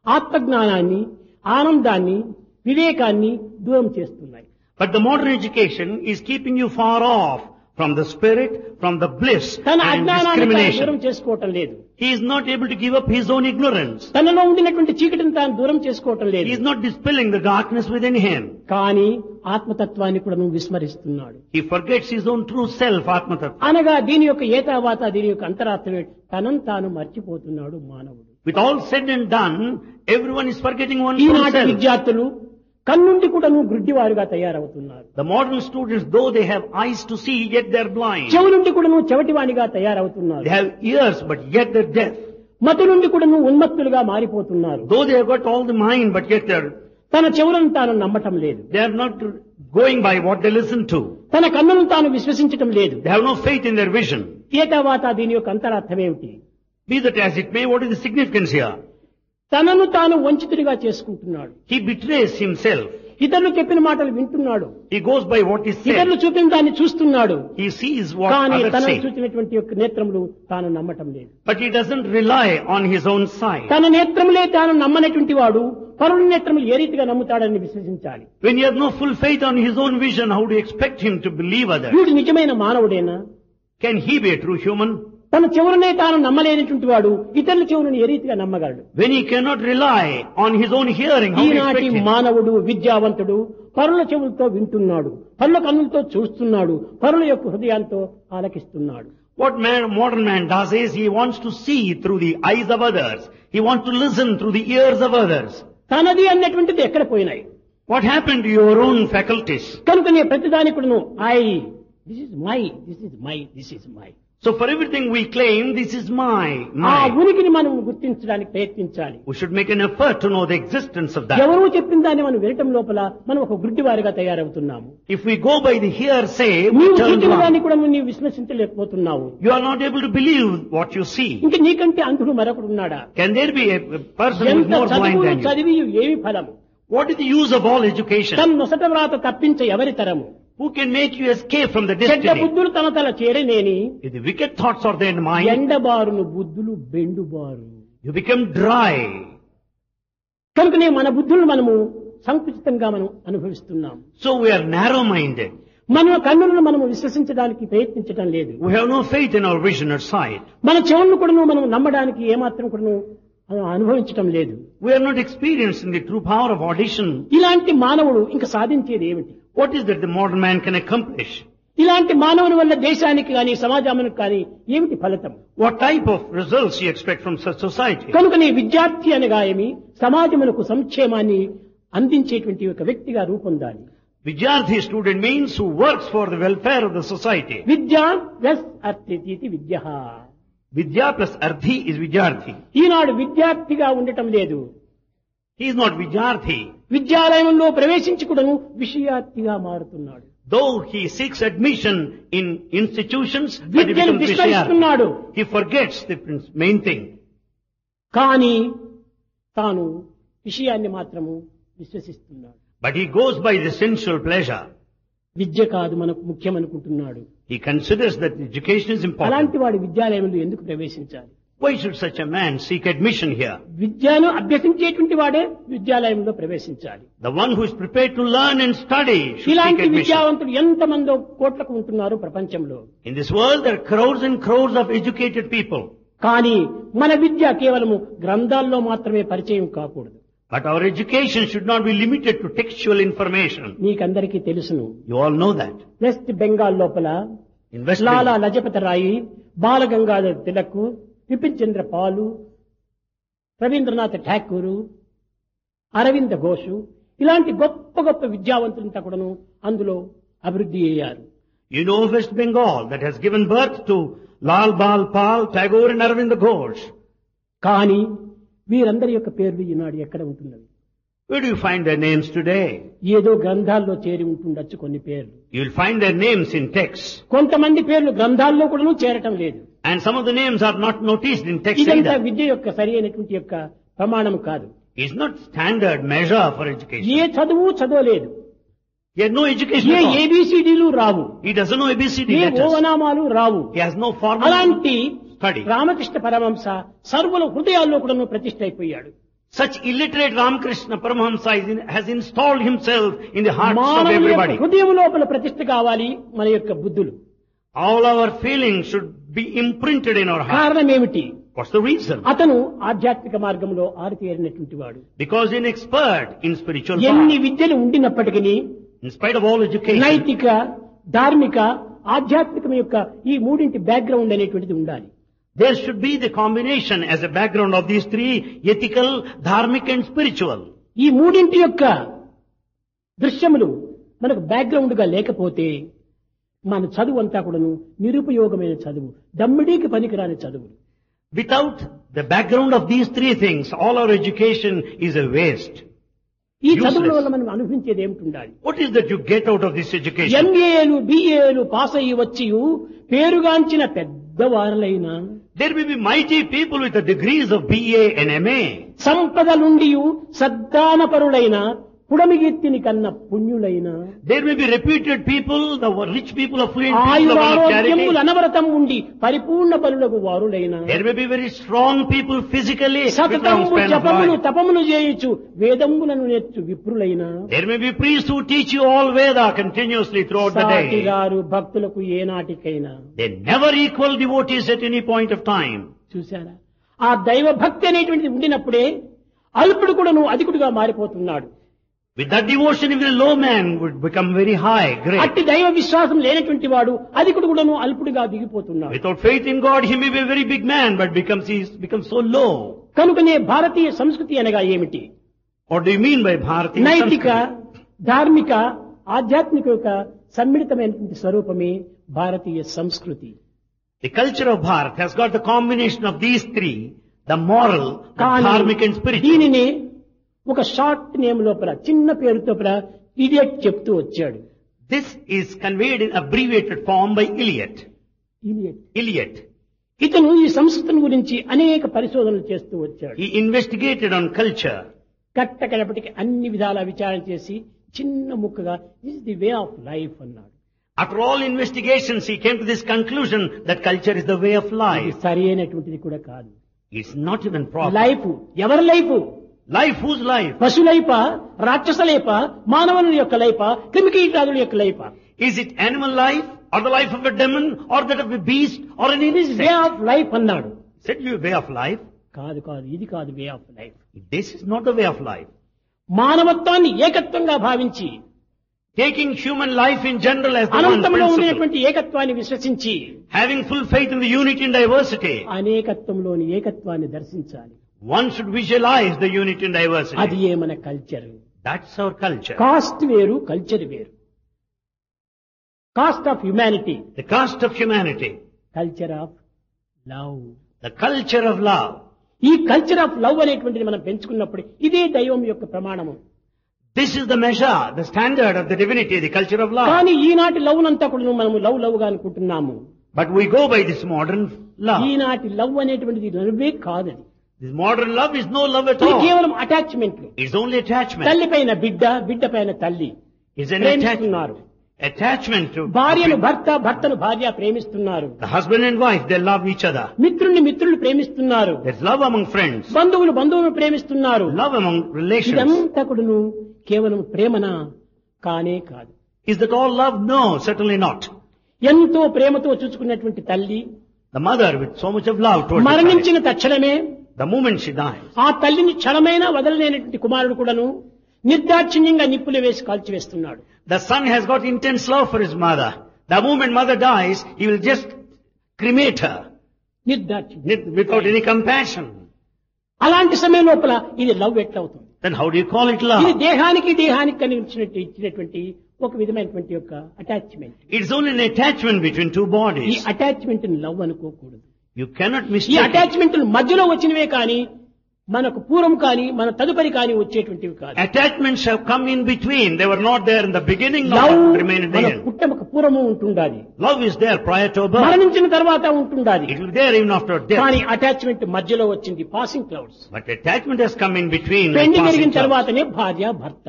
ఆత్మజ్ఞానాన్ని, ఆనందాన్ని, వివేకాన్ని దూరం చేస్తున్నాయి. But the modern education is keeping you far off from the spirit, from the bliss తన and అజ్ఞానాన్ని తాను దూరం discrimination. చేసుకోవటం లేదు. He is not able to give up his own ignorance. తనలో ఉండినటువంటి చీకటిని తాను దూరం చేసుకోవటం He లేదు. is not dispelling the darkness within him. కానీ ఆత్మతత్వాన్ని కూడా నువ్వు విస్మరిస్తున్నాడు. He forgets his own true self, Atmatattva. అనగా దీని యొక్క ఏతావాత దీని యొక్క అంతరార్థమే తనను తాను మర్చిపోతున్నాడు మానవుడు. With all said and done, everyone is forgetting one ఈనాటి self. విద్యార్థులు కన్నుండి కూడా నువ్వు గుడ్డివారుగా తయారవుతున్నారు. The modern students, though they have eyes to see, yet they are blind. చెవు నుండి కూడా నువ్వు చెవిటివాణిగా తయారవుతున్నారు. They have ears, but yet they are deaf. మతి నుండి కూడా నువ్వు ఉన్మత్తులుగా మారిపోతున్నారు. Though they have got all the mind, but yet తన చెవులను తాను నమ్మటం లేదు. they are not going by what they listen to. తన కన్నులను తాను విశ్వసించటం లేదు. They have no faith in their vision. ఏతావాత దీని యొక్క అంతరార్థం ఏమిటి? Be that as it may, what is the significance here? తనను తాను వంచితుడిగా చేసుకుంటున్నాడు. He betrays himself. ఇతరులు చెప్పిన మాటలు వింటున్నాడు. He goes by what is ఇతరులు said. చూపిన దాన్ని చూస్తున్నాడు. He sees what కానీ others తనను say. చూసినటువంటి యొక్క నేత్రములు తాను నమ్మటం లేదు. But he doesn't rely on his own sight. తన నేత్రములే తాను నమ్మనటువంటి వాడు పరుల నేత్రములు ఏ రీతిగా నమ్ముతాడని విశ్వసించాలి. When he has no full faith on his own vision, how do you expect him to believe others? వీడు నిజమైన మానవుడేనా? Can he be a true human? తన చెవులనే తాను నమ్మలేనటువంటి వాడు ఇతరుల చెవులను ఏ రీతిగా నమ్మగలడు? When he cannot rely on his own hearing, how do you ఈనాటి expect him? మానవుడు విద్యావంతుడు పరుల చెవులతో వింటున్నాడు, పరుల కన్నులతో చూస్తున్నాడు, పరుల యొక్క హృదయంతో ఆలకిస్తున్నాడు. What modern man does is he wants to see through the eyes of others. He wants to listen through the ears of others. తనది అన్నటువంటిది ఎక్కడ పోయినాయి? What happened to your own faculties? కనుకనే ప్రతిదాని కూడాను this is my, this is my, this is my. So for everything we claim, this is ఆ my. ఉనికిని మనం గుర్తించడానికి ప్రయత్నించాలి. We should make an effort to know the existence of that. ఎవరో చెప్పిన దాన్ని మనం వినటం లోపల మనం ఒక గుడ్డివారిగా తయారవుతున్నాము. If we go by the hearsay, we నీవు turn చూసిన blind. దాన్ని కూడా నీవు విశ్వసించలేకపోతున్నావు. You are not able to believe what you see. ఇంక నీకంటే అంధుడు మరొకడు ఉన్నాడా? Can there be a person who is ఎంత more blind చదువులు than you? చదివి ఏమి ఫలము? What is the use of all education? తన నొసట వ్రాత తప్పించ ఎవరి తరము? Who can make you escape from the చెడ్డ destiny? బుద్ధులు తన తల చేరనేని If the wicked thoughts are there in mind, ఎండబారును బుద్ధులు బెండుబారు. you become dry. కనుకనే మన బుద్ధులను మనము సంకుచితంగా మనం అనుభవిస్తున్నాం. So we are narrow-minded. మన కన్నులను మనము విశ్వసించడానికి ప్రయత్నించడం లేదు. We have no faith in our vision or sight. మన చెవులను కూడా మనం నమ్మడానికి ఏమాత్రం కూడా అనుభవించటం లేదు. We are not experiencing the true power of audition. ఇలాంటి మానవుడు ఇంకా సాధించేది ఏమిటి? What is that the modern man can accomplish? ఇలాంటి మానవుని వల్ల దేశానికి కానీ సమాజానికి కానీ ఏమిటి ఫలితం? What type of results you expect from such society? కనుకనే విద్యార్థి అనగా ఏమి సమాజమునకు సంక్షేమాన్ని అందించేటువంటి ఒక వ్యక్తిగా రూపొందాలి. Vidyarthi student means who works for the welfare of the society. విద్యా ప్లస్ అర్థితి విద్య. Vidya plus Arthi is Vidyarthi. ఈనాడు విద్యార్థిగా ఉండటం లేదు. He is not Vidyarthi. విద్యాలయంలో ప్రవేశించి కూడాను విషయార్థిగా మారుతున్నాడు. Though he seeks admission in institutions, but he విద్యను becomes విస్మరిస్తున్నాడు. Vishyarthi. He forgets the main thing. కానీ తాను విషయాన్ని మాత్రము విశ్వసిస్తున్నాడు. But he goes by the sensual pleasure. విద్య కాదు మనకు ముఖ్యం అనుకుంటున్నాడు. He considers that education is important. అలాంటి వాడు విద్యాలయంలో ఎందుకు ప్రవేశించాలి? Why should such a man seek admission here? విద్యను అభ్యసించేటువంటి వాడే విద్యాలయంలో ప్రవేశించాలి. The one who is prepared to learn and study should seek ఇలాంటి admission. విద్యావంతులు ఎంతమందో కోట్లకు ఉంటున్నారు ప్రపంచంలో. In this world there are crores and crores of educated people. కానీ మన విద్య కేవలము గ్రంథాల్లో మాత్రమే పరిచయం కాకూడదు. But our education should not be limited to textual information. మీకందరికీ తెలుసును. You all know that. West Bengal లోపల In West Lala Bengal, Lajpat రాయి, బాలగంగాధర్ తిలక్, బిపిన్ చంద్ర పాలు, రవీంద్రనాథ్ ఠాకూరు, అరవింద ఘోషు ఇలాంటి గొప్ప గొప్ప విద్యావంతులంతా కూడాను అందులో అభివృద్ధి అయ్యారు. you know West Bengal that has given birth to Lal Bal Pal, Tagore and Arvind Ghosh. కానీ వీరందరి యొక్క పేర్లు ఈనాడు ఎక్కడ ఉంటున్నవి? Where do you find their names today? ఏదో గ్రంథాల్లో చేరి ఉంటుండొచ్చు కొన్ని పేర్లు. You will find their names in texts. కొంతమంది పేర్లు గ్రంథాల్లో కూడాను చేరటం లేదు. And some of the names are not noticed in text ఇదంతా either. విద్య యొక్క సరి అయినటువంటి యొక్క ప్రమాణం కాదు. It's not standard measure for education. ఏ చదువు చదవలేదు. He has no education A at all. ఏబిసిడీలు రావు. He doesn't know ABCD A letters. ఓవనామాలు Rao. He has no formal అలాంటి study. రామకృష్ణ పరమహంస సర్వుల హృదయాల్లో కూడా ప్రతిష్ఠ అయిపోయాడు. Such illiterate Ramakrishna Paramahamsa has installed himself in the hearts of మానవుని యొక్క everybody. హృదయం లోపల ప్రతిష్ఠ కావాలి మన యొక్క బుద్ధులు. All our feelings should be imprinted in our heart. కారణం ఏమిటి? What's the reason? అతను ఆధ్యాత్మిక మార్గంలో ఆరితేరినటువంటి వాడు. Because an expert in spiritual ఎన్ని path, విద్యలు ఉండినప్పటికీ in spite of all education, నైతిక, ధార్మిక, ఆధ్యాత్మికం యొక్క ఈ మూడింటి బ్యాక్గ్రౌండ్ అనేటువంటిది ఉండాలి. there should be the combination as a background of these three: ethical, dharmic and spiritual. ఈ మూడింటి యొక్క దృశ్యములు మనకు బ్యాక్గ్రౌండ్ గా లేకపోతే మన చదువు అంతా కూడాను నిరుపయోగమైన చదువు, దమ్మిడీకి పనికిరాని చదువు. Without the background of these three things, all our education is a waste. ఈ Useless. చదువుల వల్ల మనం అనుభవించేది ఏమిటి ఉండాలి? What is that you get out of this education? ఎంఏలు, బిఏలు పాస్ అయ్యి వచ్చి పేరుగాంచిన పెద్దవారులైనా There may be mighty people with the degrees of BA and MA. సంపదలుండి సద్దానపరులైన పుడమిగెత్తిని కన్న పుణ్యులైన There may be reputed people, the rich people, affluent people, the one of ఆయురారోగ్యములు charity. అనవరతం ఉండి పరిపూర్ణ బలులకు వారులైన There may be very strong people physically with long సతతము span of జపములు life. తపములు చేయుచు వేదములను నేర్చు విప్రులైన There may be priests who teach you all Veda continuously throughout the day. సాటిగారు భక్తులకు ఏనాటికైనా. They never equal devotees at any point of time. చూశారా? ఆ దైవ భక్తి అనేటువంటిది ఉండినప్పుడే అల్పుడు కూడా అధికుడిగా మారిపోతున్నాడు. With that devotion, even a low man would become very high, great. అట్టి దైవ విశ్వాసం లేనటువంటి వాడు అధికుడు కూడా అల్పుడిగా దిగిపోతున్నాడు. Without faith in God, he may be a very big man, but he becomes so low. కనుకనే భారతీయ సంస్కృతి అనగా ఏమిటి? What do you mean by Bharatiya నైతిక, Sanskrit? ధార్మిక, ఆధ్యాత్మిక యొక్క సమ్మిళితమైనటువంటి స్వరూపమే భారతీయ సంస్కృతి. The culture of Bharat has got the combination of these three: the moral, the కానీ dharmic and spiritual. దీనిని ఒక షార్ట్ నేమ్ లోపల చిన్న పేరుతో ఇడియట్ చెప్తూ వచ్చాడు. This is conveyed in abbreviated form by Eliot. Eliot. ఇతను ఈ సంస్కృతిని గురించి అనేక పరిశోధనలు చేస్తూ వచ్చాడు. He investigated on culture. కట్టకడపటికి అన్ని విధాల విచారణ చేసి చిన్న ముక్కగా this the way of life అన్నాడు. After all investigations, he came to this conclusion that culture is the way of ఇది life. సరి అయినటువంటిది కూడా కాదు. It's not even proper. Life ఎవరి లైఫ్? Life, whose life? పశులైప, రాక్షసలైప, మానవుని యొక్క లైఫ, క్రిమికీటాదుల యొక్క life? Is it animal life, or the life of a demon, or that of a beast, or an way insect? Of life అన్నాడు. Said you way of life? కాదు కాదు, ఇది కాదు వే of life. This is not the way of life. మానవత్వాన్ని ఏకత్వంగా భావించి taking human life in general as the one అనంతంలో principle, ఉండేటువంటి ఏకత్వాన్ని విశ్వసించి having full faith in the unity and diversity, అనేకత్వంలోని ఏకత్వాన్ని దర్శించాలి. one should visualize the unity and అది diversity. ఏ మన culture. That's our culture. Cost వేరు, కల్చర్ వేరు. Cost of humanity, The caste of humanity, culture of love. the culture of love. ఈ కల్చర్ ఆఫ్ లవ్ అనేటువంటిది మనం పెంచుకున్నప్పుడు ఇదే దైవం యొక్క ప్రమాణము. This is the measure, the standard of the divinity, the culture of love. కానీ ఈనాటి లవ్ అంతా కూడా మనము లవ్ గా అనుకుంటున్నాము. But we go by this modern love. ఈనాటి లవ్ అనేటువంటిది లవ్వే కాదది. This modern love is no love at ఇది all. కేవలం అటాచ్మెంట్లు. It's only attachment. తల్లి పైన బిడ్డ, బిడ్డ పైన తల్లి It's an ప్రేమిస్తున్నారు. attachment to భార్యను భర్త, భర్తను భార్య ప్రేమిస్తున్నారు. the husband and wife. They love each other. మిత్రుల్ని మిత్రులు ప్రేమిస్తున్నారు. There's love among friends, బంధువులు బంధువులను ప్రేమిస్తున్నారు. love among relations. ఇదంతా కూడాను కేవలం ప్రేమనా? కానే కాదు. Is that all love? No, certainly not. ఎంతో ప్రేమతో చూసుకున్నటువంటి తల్లి The mother with so much of love towards her child, మరణించిన తక్షణమే the moment she dies, ఆ తల్లిని క్షణమైనా వదలలేనటువంటి కుమారుడు కూడాను నిర్దాక్షిణ్యంగా నిప్పులు వేసి కాల్చివేస్తున్నాడు. the son has got intense love for his mother. The moment mother dies, he will just cremate her నిర్దాక్షిణ్యం. without any compassion. అలాంటి సమయం లోపల ఇది లవ్ ఎట్లా అవుతుంది? Then how do you call it ఇది love? దేహానికి ఇచ్చినటువంటి ఒక విధమైనటువంటి యొక్క attachment. It's only an attachment between two ఈ bodies. అటాచ్మెంట్ లవ్ అనుకోకూడదు. You cannot ఈ mistake it. అటాచ్మెంట్ మధ్యలో వచ్చినవే కానీ మనకు పూర్వం కానీ మన తదుపరి కానీ వచ్చేటువంటివి కాదు. Attachments have come in between. They were not there in the beginning, nor love remain at the మన end. పుట్టమకు పూర్వము ఉంటుండాలి, Love is there prior to birth. మరణించిన తర్వాత ఉంటుండాలి. It will be there even after death. కానీ అటాచ్మెంట్ మధ్యలో వచ్చింది, passing clouds. But attachment has come in between. like పెళ్లి passing జరిగిన clouds. తర్వాతనే భార్య భర్త.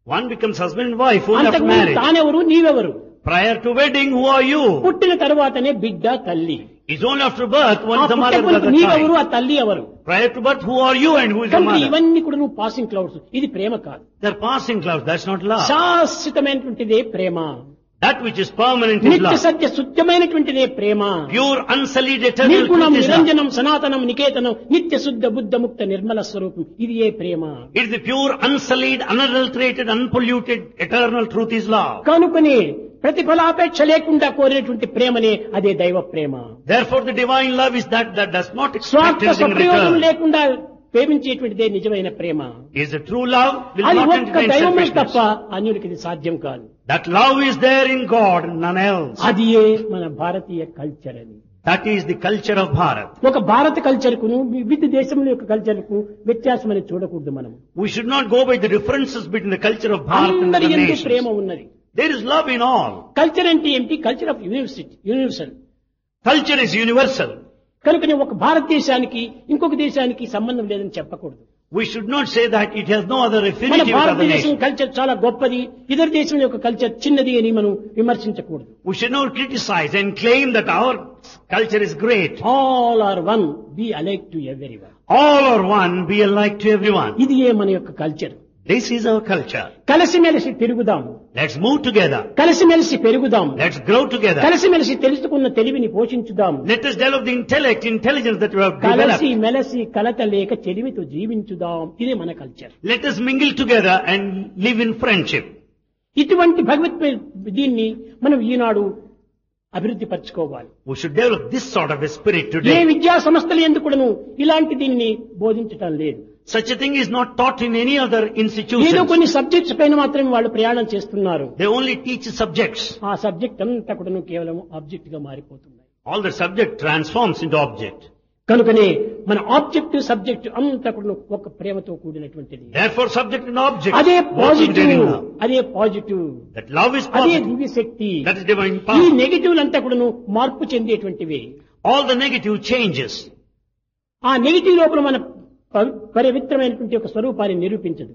One becomes husband and wife only after అంతకుముందు marriage. తానెవరు నీవెవరు? Prior to wedding, who are you? పుట్టిన తర్వాతనే బిడ్డ తల్లి. It's only after birth, one ఆ is the mother, the పుట్టకు other నీవెవరు, child. ఆ తల్లి ఎవరు? Prior to birth, who are you and who is your కనుక mother? ఇవన్నీ కూడా నువ్వు పాసింగ్ క్లౌడ్స్. ఇది ప్రేమ కాదు. They're passing clouds, that's not love. శాశ్వతమైనటువంటిదే Prema. That which is permanent is నిత్య love. Satya శుద్ధమైనటువంటిదే Prema. Pure, unsullied, eternal నిర్గుణం truth is love. నిరంజనం సనాతనం నికేతనం నిత్య శుద్ధ బుద్ధ ముక్త నిర్మల స్వరూపం ఇది ఏ ప్రేమ. It is the pure, unsullied, unadulterated, unpolluted, eternal truth is love. కనుకనే ప్రతిఫలాపేక్ష లేకుండా కోరినటువంటి ప్రేమనే అదే దైవ ప్రేమ. Therefore the divine love is that does not expect స్వార్థ anything in సప్రయోగం return. లేకుండా ప్రేమించేటువంటిదే నిజమైన ప్రేమ. Is the true love will అది not ఒక్క entertain దైవమే selfishness. తప్ప అన్యుడికి ఇది సాధ్యం కాదు. That love is there in God, none else. అది ఏ మన భారతీయ కల్చర్ అని. That is the culture of Bharat. ఒక భారత కల్చర్ కును వివిధ దేశముల యొక్క కల్చర్ కు వ్యత్యాసం అని చూడకూడదు మనం. We should not go by the differences between the culture of Bharat and అందరి the ఎందు nations. ప్రేమ ఉన్నది. There is love in all. Culture అంటే ఏమిటి? Culture of universal. Culture is universal. కనుకనే ఒక భారతదేశానికి ఇంకొక దేశానికి సంబంధం లేదని చెప్పకూడదు. We should not say that it has no other మన affinity with other భారతదేశం nations. కల్చర్ చాలా గొప్పది, ఇతర దేశం యొక్క కల్చర్ చిన్నది అని మనం విమర్శించకూడదు. We should not criticize and claim that our culture is great. All are one, be alike to everyone. All are one, be alike to everyone. ఇది ఏ మన యొక్క culture. This is our culture. కలిసిమెలిసి తిరుగుదాం, Let's move together. కలిసిమెలిసి పెరుగుదాం, Let's grow together. కలిసిమెలిసి తెలుసుకున్న తెలివిని పోషించుదాం, Let us develop the intelligence that we have కలిసి developed. మెలసి కలత లేక చెలిమితో జీవించుదాం. ఇదే మన culture. Let us mingle together and live in friendship. ఇటువంటి భగవత్ దీన్ని మనం ఈనాడు అభివృద్ధి పరచుకోవాలి. We should develop this sort of a spirit A today. విద్యా సంస్థలు ఎందుకును ఇలాంటి దీన్ని బోధించటం లేదు. Such a thing is not taught in any other ఏదో institution. కొన్ని సబ్జెక్ట్స్ పైన మాత్రమే వాళ్ళు ప్రయాణం చేస్తున్నారు. They only teach subjects. ఆ సబ్జెక్ట్ అంతా కూడా కేవలం ఆబ్జెక్ట్ గా మారిపోతున్నాయి. All the subject transforms into object. కనుకనే మన ఆబ్జెక్ట్ సబ్జెక్ట్ అంతా కూడా ఒక ప్రేమతో కూడినటువంటిది. Therefore subject and object. అదే both పాజిటివ్, contain love. అదే పాజిటివ్, That love is అదే positive. Divya Shakti. That is divine ఈ power. నెగిటివ్ అంతా కూడా మార్పు చెందేటువంటివి. All the negative changes. ఆ నెగిటివ్ లోపల మన పవిత్రమైనటువంటి ఒక స్వరూపాన్ని నిరూపించదు.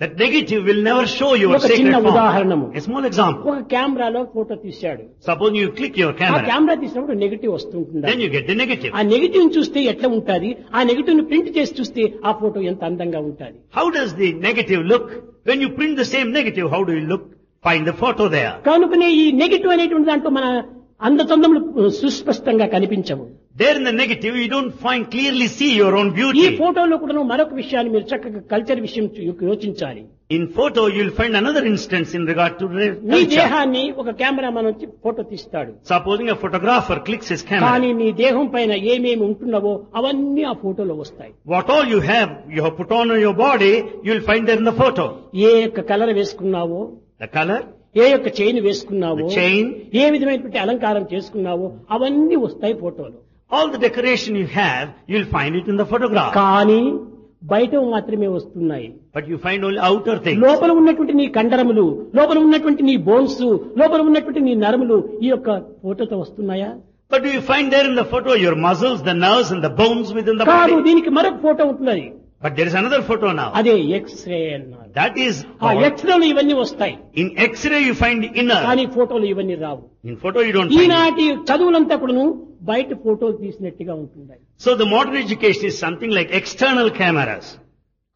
That negative will never show you a ఒక sacred చిన్న form. ఉదాహరణము. A small example. ఒక కెమెరాలో ఫోటో తీశాడు. Suppose you click your ఆ camera. కెమెరా తీసినప్పుడు నెగిటివ్ వస్తుంటుంది. Then you get the negative. ఆ నెగిటివ్ చూస్తే ఎట్లా ఉంటుంది? ఆ నెగిటివ్ ని ప్రింట్ చేసి చూస్తే ఆ ఫోటో ఎంత అందంగా ఉంటుంది. How does the negative look? When you print the same negative, how do you look? Find the photo there. కనుకనే ఈ నెగిటివ్ అనేటువంటి దాంట్లో మన అందచందములు సుస్పష్టంగా కనిపించవు. There in the negative, you don't clearly see your own ఈ beauty. ఫోటోలో కూడా మరొక విషయాన్ని మీరు చక్కగా కల్చర్ విషయం యోచించాలి. In photo, you'll find another instance in regard to నీ culture. దేహాన్ని ఒక కెమెరా మనం ఫోటో తీస్తాడు. Supposing a photographer clicks his camera. కానీ నీ దేహం పైన ఏమేమి ఉంటున్నావో అవన్నీ ఆ ఫోటోలో వస్తాయి. What all you have put on your body, you'll find there in the photo. ఏ యొక్క కలర్ వేసుకున్నావో, The color, ఏ యొక్క చైన్ వేసుకున్నావో, the chain, ఏ విధమైనటువంటి అలంకారం చేసుకున్నావో అవన్నీ వస్తాయి ఫోటోలో. all the decoration you have, you'll find it in the photograph. కానీ బయట మాత్రమే వస్తున్నాయి. But you find only outer things. లోపల ఉన్నటువంటి నీ కండరములు, లోపల ఉన్నటువంటి నీ బోన్స్, లోపల ఉన్నటువంటి నీ నరములు ఈ యొక్క ఫోటోతో వస్తున్నాయా? But do you find there in the photo your muscles, the nerves and the bones within the కాదు, body? దీనికి మరొక ఫోటో ఉంటున్నది. But there is another photo now. అదే ఎక్స్రే అన్నారు. That is, ఆ ఎక్స్రేలు ఇవన్నీ వస్తాయి. in X-ray you find inner. కానీ ఫోటోలు ఇవన్నీ రావు. In photo you don't find it. ఈనాటి చదువులంతా కూడాను బయట ఫోటోలు తీసినట్టుగా ఉంటున్నాయి. So the modern education is something like external cameras.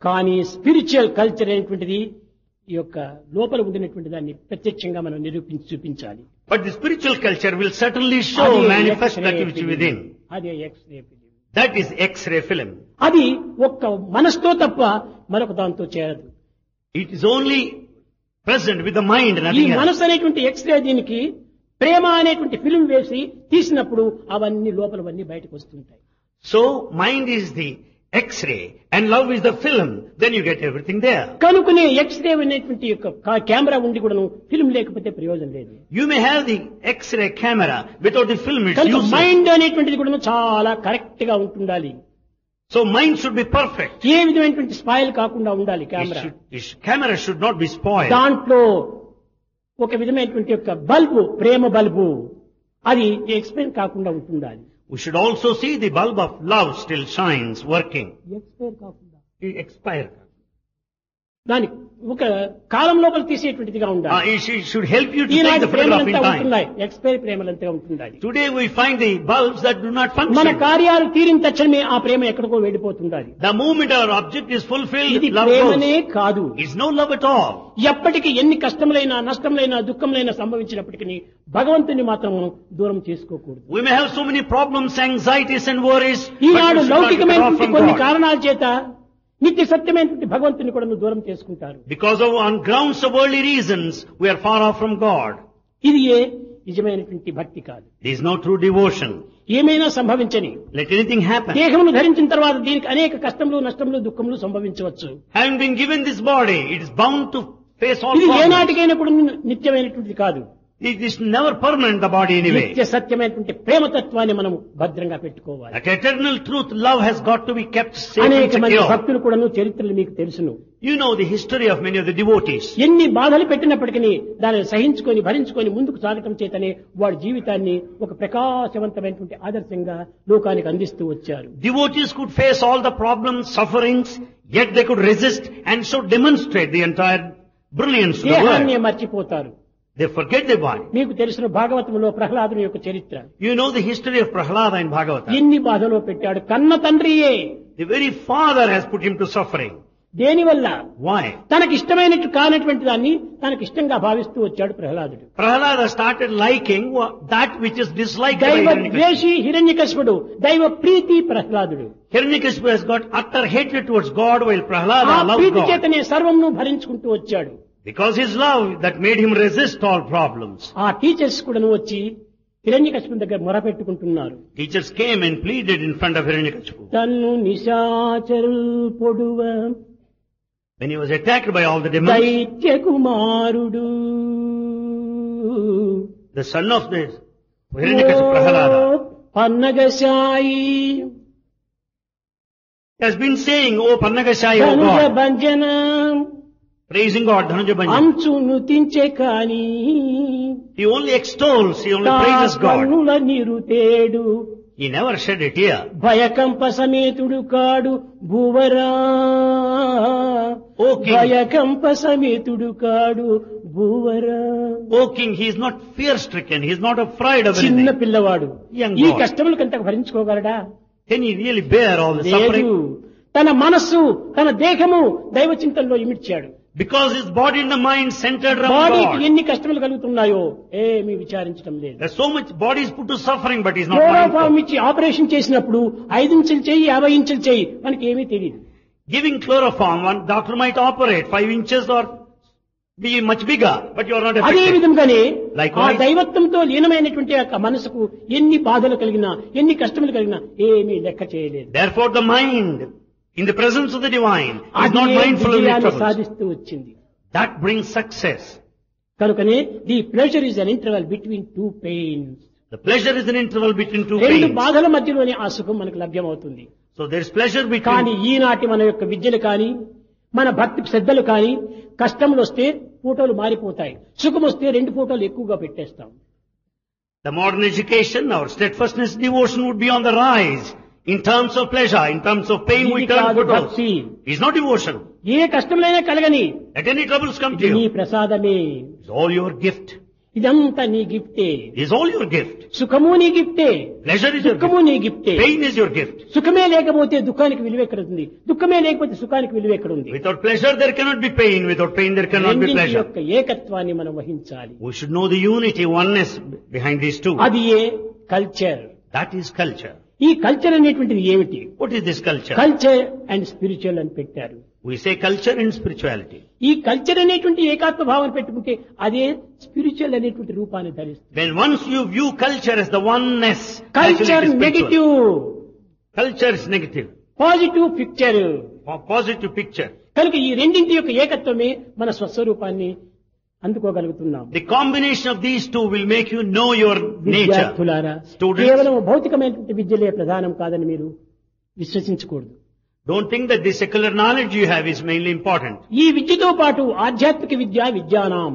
కానీ స్పిరిచువల్ కల్చర్ అనేటువంటిది ఈ యొక్క లోపల ఉండినటువంటి దాన్ని ప్రత్యక్షంగా మనం నిరూపించి చూపించాలి. But the spiritual culture will certainly show, manifest that which is within. అదే X-ray film. That is X-ray film. అది ఒక్క మనసుతో తప్ప మరొక దాంతో చేరదు. It is only present with the mind, ఈ nothing else. మనసు అనేటువంటి ఎక్స్రే దీనికి ప్రేమ అనేటువంటి ఫిలిం వేసి తీసినప్పుడు అవన్నీ లోపలవన్నీ బయటకు వస్తుంటాయి. So mind is the X-ray and love is the film. Then you get everything there. కనుకనే ఎక్స్రే అనేటువంటి యొక్క కెమెరా ఉండి కూడాను ఫిలిం లేకపోతే ప్రయోజనం లేదు. You may have the X-ray camera without the film. It's కనుక useless. మైండ్ అనేటువంటిది కూడాను చాలా కరెక్ట్ గా ఉంటుండాలి. So mind should be perfect. ఏ విధమైనటువంటి స్పాయిల్ కాకుండా ఉండాలి camera. Camera should not be spoiled. దాంట్లో ఒక విధమైనటువంటి యొక్క బల్బు, ప్రేమ బల్బు, అది ఎక్స్పైర్ కాకుండా ఉంటుండాలి. We should also see the bulb of love still shines, working. Expire కాకుండా It expire. దాని ఒక కాలం లోపల తీసేటువంటిదిగా ఉండాలి. It should help you to take ఈనాటి the photograph in ప్రేమలంతా time. ఉంటున్నాయి, ఎక్స్పైర్ ప్రేమలంతా ఉంటుండాలి. Today we find the bulbs that do not మన function. కార్యాలు తీరిన తక్షణమే ఆ ప్రేమ ఎక్కడికో వెళ్ళిపోతుండాలి. The moment our object is fulfilled, ఇది love ప్రేమనే goes. కాదు. It's no love at all. ఎప్పటికీ ఎన్ని కష్టములైనా, నష్టములైనా, దుఃఖములైనా సంభవించినప్పటికీ భగవంతుని మాత్రం దూరం చేసుకోకూడదు. We may have so many problems, anxieties and worries, but Eenadu we should not withdraw లౌకికమైనటువంటి from కొన్ని God. కారణాల చేత నిత్య సత్యమైనటువంటి భగవంతుని కూడా దూరం చేసుకుంటారు. Because of on grounds of worldly reasons, we are far off from God. ఇది నిజమైనటువంటి భక్తి కాదు. There is no true devotion. ఏమైనా సంభవించని, Let anything happen. దేహమును ధరించిన తర్వాత దీనికి అనేక కష్టములు, నష్టములు, దుఃఖములు సంభవించవచ్చు. Having been given this body, it is bound to face all ఇది problems. ఏనాటికైనా కూడా నిత్యమైనటువంటిది కాదు. It is never permanent, the body anyway. నిత్య సత్యమైనటువంటి ప్రేమతత్వాన్ని మనం భద్రంగా పెట్టుకోవాలి. That eternal truth, love has got to be kept safe and అనేక మంది secure. భక్తులు కూడా చరిత్రలు మీకు తెలుసును. You know the history of many of the devotees. ఎన్ని బాధలు పెట్టినప్పటికీ దానిని సహించుకొని, భరించుకొని ముందుకు సాగటం చేతనే వాడి జీవితాన్ని ఒక ప్రకాశవంతమైనటువంటి ఆదర్శంగా లోకానికి అందిస్తూ వచ్చారు. Devotees could face all the problems, sufferings, yet they could resist and so demonstrate the entire brilliance of the దేహాన్ని world. మర్చిపోతారు. They forget their body. మీకు తెలిసిన భాగవతంలో ప్రహ్లాదుని యొక్క చరిత్ర. You know the history of Prahlada in Bhagavata. ఎన్ని బాధలో పెట్టాడు. కన్న తండ్రియే. The very father has put him to suffering. దేనివల్ల? Why? తనకి ఇష్టమైనట్టు కానటువంటి దాన్ని తనకి ఇష్టంగా భావిస్తూ వచ్చాడు ప్రహ్లాదుడు. Prahlada started liking that which is disliked by దైవ Hiranyakashipu. ద్వేషి హిరణ్యకశిపుడు, దైవ ప్రీతి ప్రహ్లాదుడు. Hiranyakashipu has got utter hatred towards God while ఆ Prahlada loved ప్రీతి God. చేతనే సర్వమును భరించుకుంటూ వచ్చాడు. Because his love that made him resist all problems. ఆ టీచర్స్ కూడా వచ్చి హిరణ్యకశిపుని దగ్గర మొరపెట్టుకుంటున్నారు. Teachers came and pleaded in front of Hiranyakashipu. తన్ను నిశాచరుల్ పొడువ When he was attacked by all the demons, దైత్య కుమారుడు the son of the Hiranyakashipu, Prahlada, పన్నగశాయి has been saying, "Oh Pannagashayi, oh Dhanuja God," భంజన praising God, Dhanuja Bhanja. అంచు నుతించే కాని He only extols, he only praises God. కన్నుల నిరుతేడు He never shed a tear. భయకంప సమేతుడు కాడు భూవరా O king, భయకంప సమేతుడు కాడు భూవరా. O king, he is not fear-stricken, he is not afraid of చిన్న anything. పిల్లవాడు Young ఈ boy. కష్టములు కంత భరించుకోగలడా? Can he really bear all the లేదు. suffering? తన మనస్సు, తన దేహము దైవ చింతనలో ఇమిడ్చాడు. Because his body and the mind centered around బాడీకి God. ఎన్ని కష్టములు కలుగుతున్నాయో ఏమీ విచారించడం లేదు. There's so much body is put to suffering, but he's not chloroform mindful. ఇచ్చి ఆపరేషన్ చేసినప్పుడు 5 ఇంచులు చెయ్యి 50 ఇంచులు చెయ్యి మనకి ఏమీ తెలియదు. Giving chloroform, one doctor might operate 5 inches or be much bigger, but you are not అదే affected. విధంగానే Likewise. ఆ దైవత్వంతో లీనమైనటువంటి యొక్క మనసుకు ఎన్ని బాధలు కలిగినా ఎన్ని కష్టములు కలిగినా ఏమీ లెక్క చేయలేదు. Therefore the mind, in the presence of the divine, is అది not mindful of the విజయాన్ని troubles. సాధిస్తూ వచ్చింది. That brings success. కనుకనే the pleasure is an interval between two pains. The pleasure is an interval between two రెండు pains. బాధల మధ్యలోనే ఆ సుఖం మనకు లభ్యమవుతుంది. So there is pleasure కానీ between. ఈనాటి మన యొక్క విద్యలు కానీ మన భక్తి శ్రద్ధలు కానీ కష్టములు వస్తే ఫోటోలు మారిపోతాయి, సుఖం వస్తే 2 ఫోటోలు ఎక్కువగా పెట్టేస్తాం. The modern education, our steadfastness, devotion would be on the rise. In terms of pleasure, in terms of pain, we ఇది turn కాదు photos. భక్తి. It's not devotion. A కష్టములైనా కలగని Let any troubles come to ఇది నీ you. ప్రసాదమే, It's all your gift. ఇదంతా నీ గిఫ్టే. It's all your gift. సుఖము నీ గిఫ్టే, Pleasure is your దుఃఖము gift. నీ గిఫ్టే. Pain is your gift. సుఖమే లేకపోతే దుఃఖానికి విలువ ఎక్కడుంది, దుఃఖమే లేకపోతే సుఖానికి విలువ ఎక్కడుంది. Without pleasure, there cannot be pain. Without pain, there cannot be రెండింటి pleasure. యొక్క ఏకత్వాన్ని మనం వహించాలి. We should know the unity, oneness behind these two. అది ఏ కల్చర్. That is culture. ఈ కల్చర్ అనేటువంటిది ఏమిటి? What is this culture? Culture and spiritual అని పెట్టారు. We say culture and spirituality. ఈ కల్చర్ అనేటువంటి ఏకాత్మ భావన పెట్టుకుంటే అదే స్పిరిచువల్ అనేటువంటి రూపాన్ని ధరిస్తుంది. When once you view culture as the oneness, culture actually it is negative, spiritual. Culture is negative. Positive picture. Positive picture. కనుక ఈ రెండింటి యొక్క ఏకత్వమే మన స్వస్వరూపాన్ని అందుకోగలుగుతున్నాం. The combination of these two will make you know your nature. విద్యార్థులారా, Students. కేవలం భౌతికమైనటువంటి విద్యలే ప్రధానం కాదని మీరు విశ్వసించకూడదు. Don't think that the secular knowledge you have is mainly important. ఈ విద్యతో పాటు ఆధ్యాత్మిక విద్య విద్యానాం.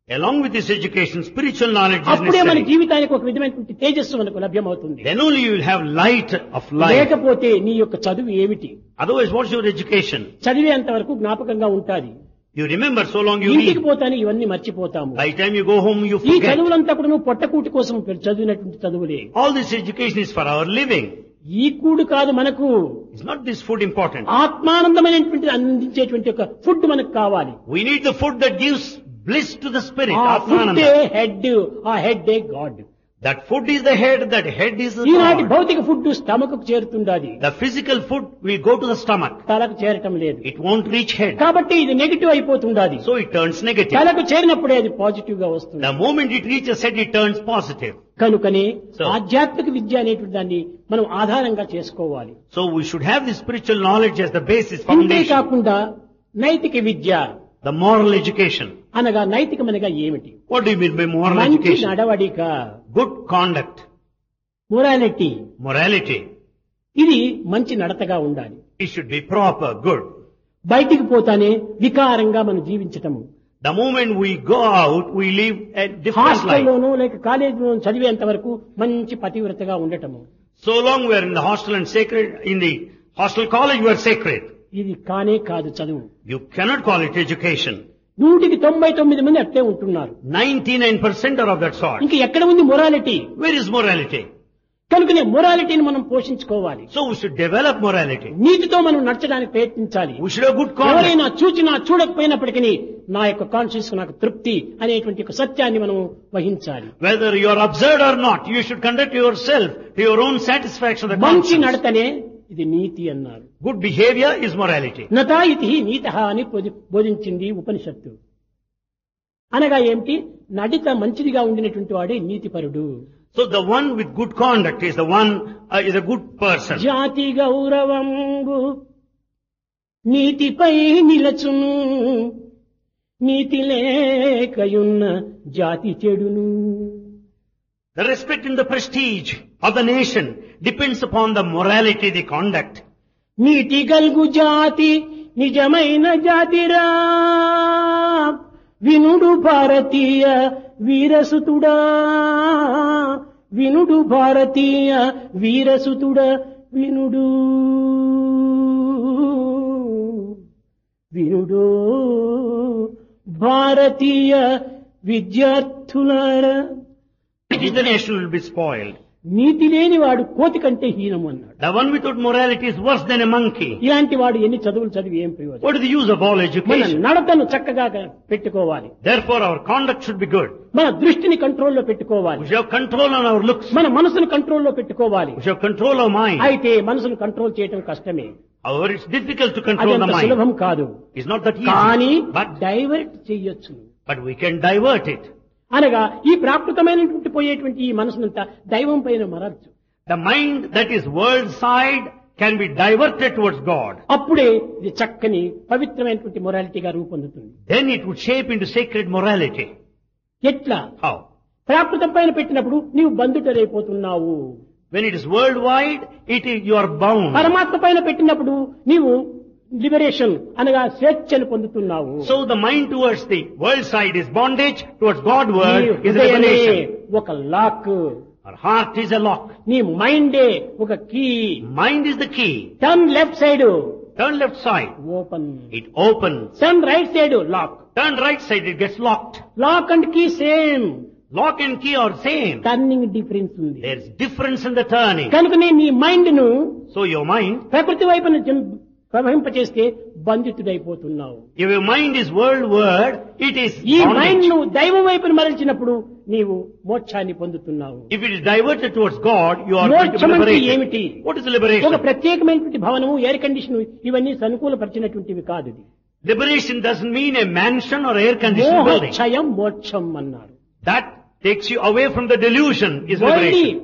Along with this education, spiritual knowledge is అప్పుడే మన necessary. జీవితానికి ఒక విధమైనటువంటి తేజస్సు మనకు లభ్యమవుతుంది. Then only you will have light of life. లేకపోతే నీ యొక్క చదువు ఏమిటి? Otherwise, what's your education? చదివేంత వరకు జ్ఞాపకంగా ఉంటాది. You remember so long you ఇంటికి read. పోతానే ఇవన్నీ మర్చిపోతాము. By the time you go home, you ఈ forget. చదువులంతా కూడా నువ్వు పొట్టకూటి కోసం చదివినటువంటి చదువులే. All this education is for our living. ఈ కూడు కాదు మనకు. It's not this food important. ఆత్మానందమైనటువంటి అందించేటువంటి ఒక ఫుడ్ మనకు కావాలి. We need the food that gives bliss to the spirit. ఆ ఫుడ్డే Atmananda. హెడ్, ఆ హెడ్డే God. That food is the head, that head is the ఈనాటి God. భౌతిక ఫుడ్ స్టమక్ చేరుతుండాది, The physical food will go to the stomach. తలకు చేరటం లేదు. It won't reach head. కాబట్టి ఇది negative అయిపోతుండాది. So it turns negative. తలకు చేరినప్పుడే అది పాజిటివ్ గా వస్తుంది. The moment it reaches head, it turns positive. కనుకనే So- ఆధ్యాత్మిక విద్య అనేటువంటి దాన్ని మనం ఆధారంగా చేసుకోవాలి. So we should have this spiritual knowledge as the basis, ఇంతే foundation. కాకుండా నైతిక విద్య The moral education. అనగా నైతికమనగా ఏమిటి? What do you mean by moral మంచి education? నడవడిక, Good conduct. మొరాలిటీ. Morality. ఇది మంచి నడతగా ఉండాలి. It should be proper, good. బయటికి పోతానే వికారంగా మనం జీవించటము. The moment we go out, we live a different life. హాస్టల్లోనూ లేక కాలేజీలో చదివేంత వరకు మంచి పతివ్రతగా ఉండటము. So long we are in the hostel and sacred, in the hostel college we are sacred. ఇది కానే కాదు చదువు. You cannot call it education. 199 మంది అట్లే ఉంటున్నారు. 99% are of that sort. ఇంక ఎక్కడ ఉంది మొరాలిటీ? Where is morality? కనుకనే మొరాలిటీని మనం పోషించుకోవాలి. So we should develop morality. నీతితో మనం నడచడానికి ప్రయత్నించాలి. We should have good conduct. ఎవరైనా చూచినా చూడకపోయినప్పటికీ నా యొక్క కాన్షియస్ నాకు తృప్తి అనేటువంటి ఒక సత్యాన్ని మనం వహించాలి. Whether you are observed or not, you should conduct yourself to your own satisfaction of the మంచి conscience. నడతనే ఇది నీతి అన్నారు. Good behavior is morality. నతా ఇతి నీతః అని బోధించింది ఉపనిషత్తు. అనగా ఏమిటి? నడిత మంచిదిగా ఉండినటువంటి వాడే నీతిపరుడు. So the one with good conduct is the one, is a good person. జాతి గౌరవంబు నీతిపై నిలచును, నీతి లేకయున్న జాతి చెడును. The respect and the prestige of the nation depends upon the morality, the conduct. నీతి గల్గు జాతి నిజమైన జాతిరా, వినుడు భారతీయ వీరసుతుడా, వినుడు భారతీయ వీరసుతుడా, వినుడు వినుడు భారతీయ విద్యార్థులారా. The nation will be spoiled. నీతి లేని వాడు కోతి కంటే హీనము అన్నాడు. The one without morality is worse than a monkey. ఇలాంటి వాడు ఎన్ని చదువులు చదివి ఏం ప్రయోజనం? What is the use of all మన education? నడతను చక్కగా పెట్టుకోవాలి. Therefore, our conduct should be good. మన దృష్టిని కంట్రోల్లో పెట్టుకోవాలి. We should have control on our looks. మన మనసును కంట్రోల్లో పెట్టుకోవాలి. We should have control of mind. అయితే మనసును కంట్రోల్ చేయడం కష్టమే. However, it's difficult to control the అదంత mind. సులభం కాదు. It's not that కానీ easy. డైవర్ట్ చెయ్యొచ్చు. But we can divert it. అనగా ఈ ప్రాకృతమైనటువంటి పోయేటువంటి ఈ మనసునంతా దైవం పైన మరచ్చు. The mind that is world side can be diverted towards God. అప్పుడే ఇది చక్కని పవిత్రమైనటువంటి మొరాలిటీగా రూపొందుతుంది. Then it would shape into sacred morality. ఎట్లా? How? ప్రాకృతం పైన పెట్టినప్పుడు నీవు బంధుటరైపోతున్నావు. When it is worldwide, you are bound. పరమాత్మ పైన పెట్టినప్పుడు నీవు లిబరేషన్ అనగా స్వేచ్ఛను పొందుతున్నావు. So the mind towards the world side is bondage, towards God నీ word is హృదయమే liberation. ఒక lock. Our heart is a lock. నీ మైండే ఒక key. Mind is the key. Turn left side Turn left side, open. it opens. Turn right side lock. Turn right side, it gets locked. Lock and key same. Lock and key are same. Turning difference ఉంది. There's difference in the turning. కనుకనే నీ మైండ్ ను So your mind, ప్రకృతి వైపున ప్రవహింపచేస్తే బంధితుడైపోతున్నావు. if your mind is world, it is ఈ మైండ్ bondage. ను దైవం వైపున మరల్చినప్పుడు నీవు మోక్షాన్ని పొందుతున్నావు. If it is diverted towards God, you are going to be మోక్షం అంటే liberated. ఏమిటి? What is ఒక liberation? ప్రత్యేకమైనటువంటి భవనము, ఎయిర్ కండిషన్ ఇవన్నీ అనుకూలపరిచినటువంటివి కాదు. ఇది Liberation doesn't mean a mansion or air conditioned building. మోక్షయం మోక్షం అన్నారు. That takes you away from the delusion is only liberation.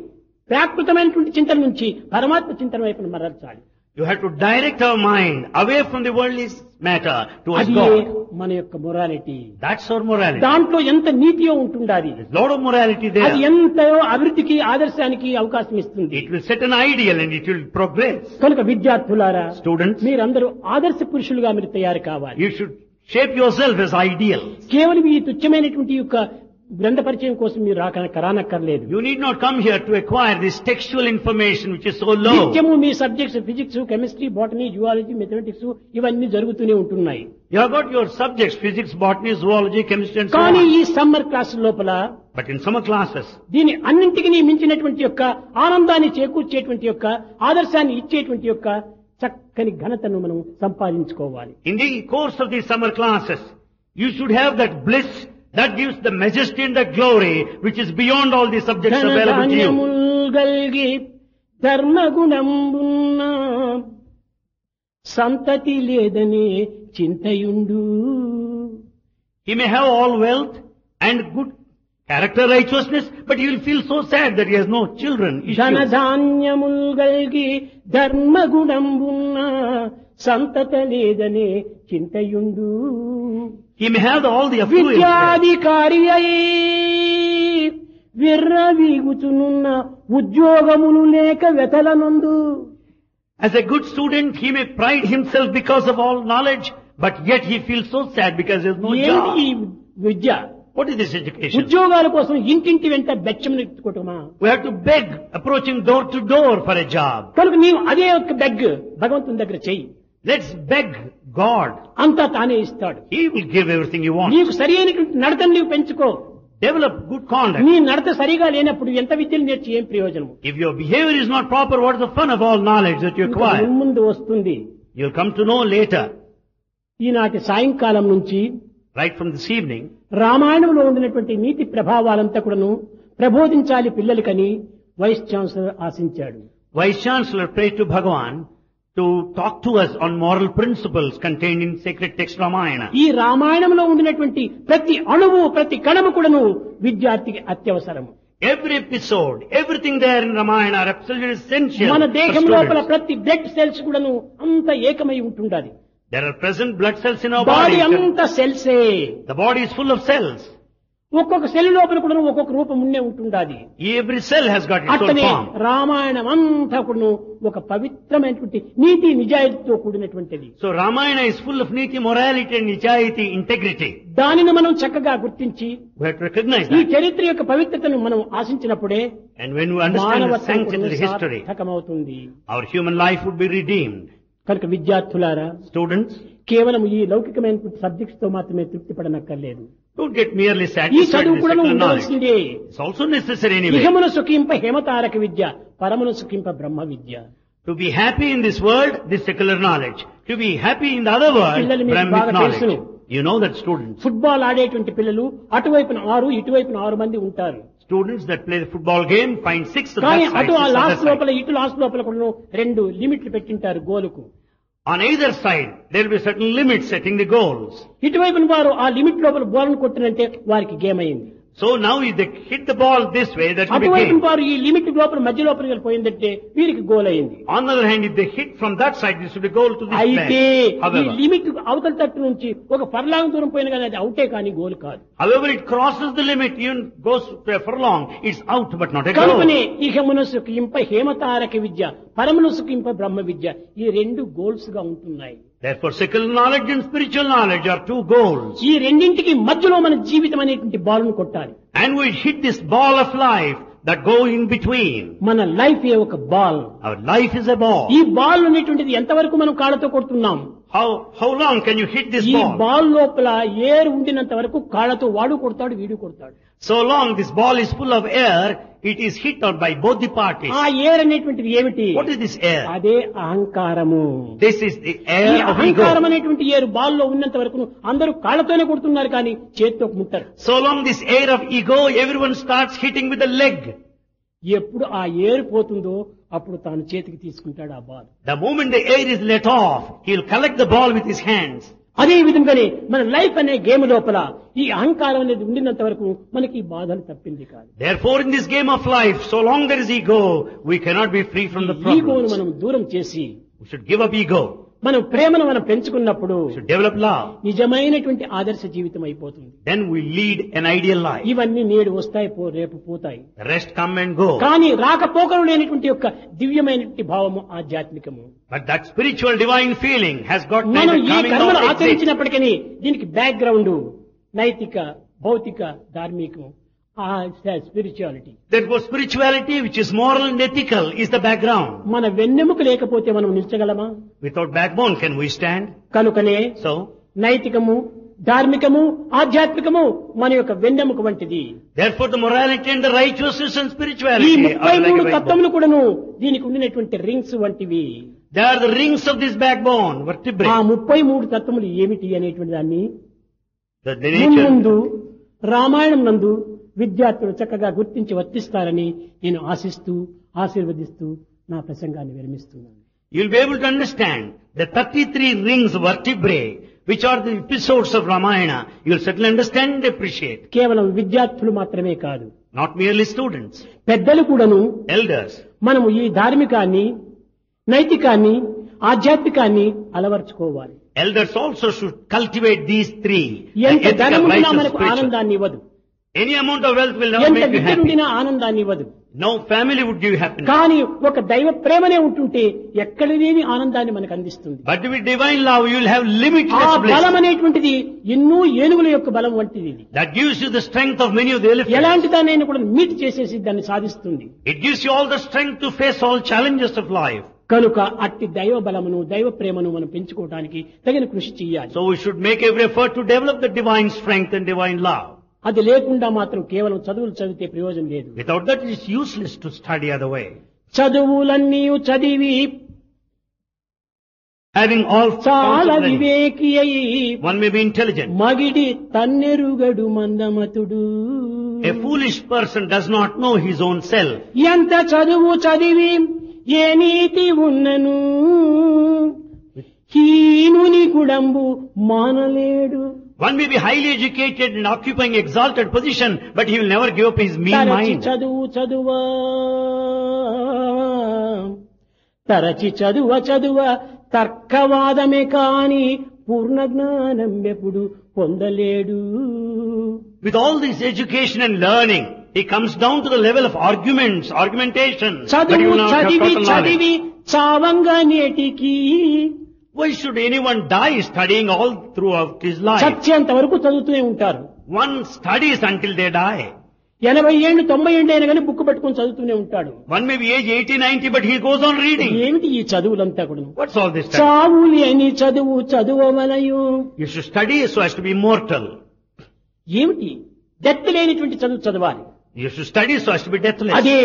ప్రాకృతమైనటువంటి చింతన నుంచి పరమాత్మ చింతన వైపున మరల్చాలి. You have to direct our mind away from the worldly matter towards అది God. మన యొక్క మొరాలిటీ. That's our morality. దాంట్లో ఎంత నీతియో ఉంటుండాలి. There's a lot of morality అది there. ఎంతో అభివృద్ధికి ఆదర్శానికి అవకాశం ఇస్తుంది. It will set an ideal and it will progress. కనుక విద్యార్థులారా, Students, మీరందరూ ఆదర్శ పురుషులుగా మీరు తయారు కావాలి. you should shape yourself as ideal. కేవలం ఈ తుచ్చమైనటువంటి యొక్క గ్రంథ పరిచయం కోసం మీరు రానక్కర్లేదు. You need not come here to acquire this textual information which is so low. నిత్యము మీ subjects physics, chemistry, botany, zoology, mathematics ఇవన్నీ జరుగుతూనే ఉంటున్నాయి. You have got your subjects, physics, botany, zoology, chemistry and so కానీ on. ఈ సమ్మర్ క్లాస్ లోపల But in summer classes, దీని అన్నింటికి మించినటువంటి యొక్క ఆనందాన్ని చేకూర్చేటువంటి యొక్క ఆదర్శాన్ని ఇచ్చేటువంటి యొక్క చక్కని ఘనతను మనం సంపాదించుకోవాలి. in the course of these summer classes, you should have that bliss that gives the majesty and the glory which is beyond all the subjects available to you. ధనధాన్యముల్ గల్గి ధర్మగుణంబున్న సంతతి లేదని చింతయుండు. He may have all wealth and good character righteousness, but he will feel so sad that he has no children. issues. ధనధాన్యముల్ గల్గి ధర్మగుణంబున్న సంతత లేదని చింతయుండు. He may have all the affluence. విద్యాధికారి అయి విర్రవీగుచునున్న ఉద్యోగములు లేక వెతలనందు. As a good student, he may pride himself because of all knowledge, but yet he feels so sad because there is no ఏంటి ఈ job. Vidya? What is this education? ఉద్యోగాల కోసం ఇంటింటి వెంట బెచ్చమును ఎత్తుకోవటమా? We have to beg, approaching door to door for a job. కనుక నీవు అదే ఒక బెగ్ భగవంతుని దగ్గర చెయ్యి. Let's beg God. అంతా తానే ఇస్తాడు. He will give everything you want. నీకు సరి అయినటువంటి నడతను నీవు పెంచుకో. Develop good conduct. నీ నడత సరిగా లేనప్పుడు ఎంత విద్యలు నేర్చి ఏం ప్రయోజనం? If your behavior is not proper, what is the fun of all knowledge that you acquire? ముందు వస్తుంది. You'll come to know later. ఈనాటి సాయంకాలం నుంచి Right from this evening, రామాయణంలో ఉండినటువంటి నీతి ప్రభావాలంతా కూడాను ప్రబోధించాలి పిల్లలకని వైస్ ఛాన్సలర్ ఆశించాడు. Vice Chancellor prayed to Bhagavan to talk to us on moral principles contained in sacred text Ramayana. ఈ రామాయణంలో ఉండినటువంటి ప్రతి అణువు, ప్రతి కణము కూడాను విద్యార్థికి అత్యవసరము. Every episode, everything there in Ramayana are absolutely essential మన for దేహం లోపల students. ప్రతి బ్లడ్ సెల్స్ కూడాను అంత ఏకమై ఉంటుండాలి. There are present blood cells in our body body. అంత సెల్సే. The body is full of cells. ఒక్కొక్క సెల్ లోపల కూడా ఒక్కొక్క రూపం ఉండే ఉంటుండాలి. Every cell has got its own అట్లనే form. రామాయణం అంతా కూడా ఒక పవిత్రమైనటువంటి నీతి నిజాయితీతో కూడినటువంటిది. So Ramayana is full of niti, morality and nijayati, integrity. దానిని మనం చక్కగా గుర్తించి We have to recognize ఈ that. చరిత్ర యొక్క పవిత్రతను మనం ఆశించినప్పుడే And when we understand the మానవత్వం sanctity of కూడా the history, సార్థకమవుతుంది. our human life would be redeemed. కనుక విద్యార్థులారా, Students, కేవలం ఈ లౌకికమైన సబ్జెక్ట్స్ తో మాత్రమే తృప్తి పడనక్కర్లేదు. Don't get merely ఈ satisfied చదువు with కూడా secular knowledge. ఉండవలసిందే. It's also necessary anyway. ఇహమును సుఖింప హేమతారక విద్య, పరమును సుఖింప బ్రహ్మ విద్య. To be happy in this world, this secular knowledge. To be happy in the other world, పిల్లలు మీకు Brahmic బాగా knowledge. తెలుసును. You know that students. Football ఆడేటువంటి పిల్లలు అటువైపున 6, ఇటువైపున 6 మంది ఉంటారు. Students that play the football game find 6 of కానీ that side, అటు ఆ 6 of లాస్ట్ that లోపల side. ఇటు లాస్ట్ లోపల కూడా 2 లిమిట్లు పెట్టింటారు గోలుకు. On either side, there will be certain limits setting the goals. ఇటువైపున వారు ఆ లిమిట్ లోపల బోల్ను కొట్టినంటే వారికి గేమ్ అయింది. So now if they hit the ball this way, that will be అటువైపున game. వారు ఈ లిమిట్ లోపల మధ్య లోపలికి పోయిందంటే వీరికి గోల్ అయింది. On the other hand, if they hit from that side, this will be goal to this అయితే place. ఈ However, లిమిట్ అవతల తట్టు నుంచి ఒక ఫర్లాంగ్ దూరం పోయిన కానీ అది అవుటే కానీ గోల్ కాదు. however, it crosses the limit, even goes to a furlong, it's out but not a goal. కనుకనే ఇహమును సుఖింప హేమతారక విద్య, పరమును సుఖింప బ్రహ్మ విద్య, ఈ 2 గోల్స్ గా ఉంటున్నాయి. Therefore, secular knowledge and spiritual knowledge are 2 goals. ఈ రెండింటికి మధ్యలో మన జీవితం అనేటువంటి బాల్ను కొట్టాలి. And we hit this ball of life that go in between. మన లైఫ్ ఏ ఒక ball. Our life is a ball. ఈ బాల్ అనేటువంటిది ఎంతవరకు మనం కాళ్ళతో కొడుతున్నాం? How long can you hit this ఈ ball? బాల్ లోపల ఏర్ ఉండినంత వరకు కాళ్ళతో వాడు కొడతాడు, వీడు కొడతాడు. So long this ball is full of air, it is hit out by both the parties. ఆ ఏర్ అనేటువంటిది ఏమిటి? What is this air? అదే అహంకారము. This is the ఈ air of అహంకారం ego. అనేటువంటి ఏరు బాల్ లో ఉన్నంత వరకు అందరూ కాళ్ళతోనే కొడుతున్నారు కానీ చేతితో ముట్టరు. So long this air of ego, everyone starts hitting with the leg. ఎప్పుడు ఆ ఏరు పోతుందో అప్పుడు తాను చేతికి తీసుకుంటాడు ఆ ball. The moment the air is let off, he'll collect the ball with his hands. అదే విధంగానే మన లైఫ్ అనే గేమ్ లోపల ఈ అహంకారం అనేది ఉండినంత వరకు మనకి ఈ బాధలు తప్పింది కాదు. Therefore, in this game of life, so long there is ego, we cannot be free from the ఈగోను problems. మనం దూరం చేసి We should give up ego. మనం ప్రేమను మనం పెంచుకున్నప్పుడు We should develop love. నిజమైనటువంటి ఆదర్శ జీవితం అయిపోతుంది. Then we lead an ideal life. ఇవన్నీ నేడు వస్తాయి, రేపు పోతాయి. The rest come and go. కానీ రాకపోకలు లేనటువంటి యొక్క దివ్యమైనటువంటి భావము ఆధ్యాత్మికము. But that spiritual divine feeling has got మనం neither ఈ coming కర్మలు nor exit. ఆచరించినప్పటికీ దీనికి బ్యాక్గ్రౌండ్ నైతిక, భౌతిక, ధార్మికము, ఆ spirituality. Therefore, spirituality, which is moral and ethical, is the background. మన వెన్నెముక లేకపోతే మనం నిల్చగలమా? Without backbone, can we stand? కనుకనే So, నైతికము, ధార్మికము, ఆధ్యాత్మికము మన యొక్క వెన్నెముక వంటిది. therefore, the morality and the righteousness and ఈ spirituality are like a 33 backbone. తత్వములు కూడాను దీనికి ఉండినటువంటి రింగ్స్ వంటివి. They are the rings of this backbone, ఆ vertebrae. 33 తత్వములు ఏమిటి అనేటువంటి దాన్ని The nature. ముందు రామాయణం నందు విద్యార్థులు చక్కగా గుర్తించి వర్తిస్తారని నేను ఆశిస్తూ ఆశీర్వదిస్తూ నా ప్రసంగాన్ని విరమిస్తున్నాను. You'll be able to understand the 33 rings vertebrae, which are the episodes of Ramayana. You'll certainly understand and appreciate. కేవలం విద్యార్థులు మాత్రమే కాదు, Not merely students, పెద్దలు కూడాను elders. మనము ఈ ధార్మికాన్ని, నైతికాన్ని, ఆధ్యాత్మికాన్ని అలవర్చుకోవాలి. Elders also should cultivate these 3. ఎంత Ethical, ధనమున్నా righteous, మనకు spiritual. ఆనందాన్ని ఇవ్వదు, Any amount of wealth will never ఎంత make you విద్య happy. నుండినా ఆనందాన్ని ఇవ్వదు. No family would give you happiness. కానీ ఒక దైవ ప్రేమనే ఉంటుంటే ఎక్కడ లేని ఆనందాన్ని మనకు అందిస్తుంది. But with divine love, you will have ఆ limitless బలం bliss. అనేటువంటిది ఎన్నో ఏనుగుల యొక్క బలం వంటిది. ఇది That gives you the strength of many of the elephants. ఎలాంటి దాన్ని కూడా మీట్ చేసేసి దాన్ని సాధిస్తుంది. It gives you all the strength to face all challenges of life. కనుక అట్టి దైవ బలమును, దైవ ప్రేమను మనం పెంచుకోవడానికి తగిన కృషి చేయాలి. So we should make every effort to develop the divine strength and divine love. అది లేకుండా మాత్రం కేవలం చదువులు చదివితే ప్రయోజనం లేదు. Without that, it is useless to study other way. చదువులన్నీ చదివి Having all చాలా sorts of learning, వివేకి అయి one may be intelligent. మగిడి తన్నెరుగడు మందమతుడు. A foolish person does not know his own self. ఎంత చదువు చదివి ఏ నీతి ఉన్నను హీనుని గుడంబు మానలేడు. One may be highly educated and occupying exalted position, but he will never give up his mean తరచి mind. చదువు చదువా, తరచి చదువ తర్కవాదమే కాని పూర్ణ జ్ఞానం ఎప్పుడు పొందలేడు. With all this education and learning, he comes down to the level of arguments, argumentation, but he చదువు will not have చదివి total knowledge. చదివి చావంగా నేటికి Why should anyone die studying all throughout his life? చచ్చేంత వరకు చదువుతూనే ఉంటారు. One studies until they die. 80 ఏళ్ళు 90 ఏళ్ళు అయినా కానీ బుక్ పట్టుకొని చదువుతూనే ఉంటాడు. One may be age 80, 90, but he goes on reading. ఏమిటి ఈ చదువులంతా కూడా? What's all this study? చావు లేని చదువు చదువవలయు. You should study so as to be immortal. ఏమిటి డెత్ లేనిటువంటి చదువు చదవాలి. You should study so as to be deathless. అదే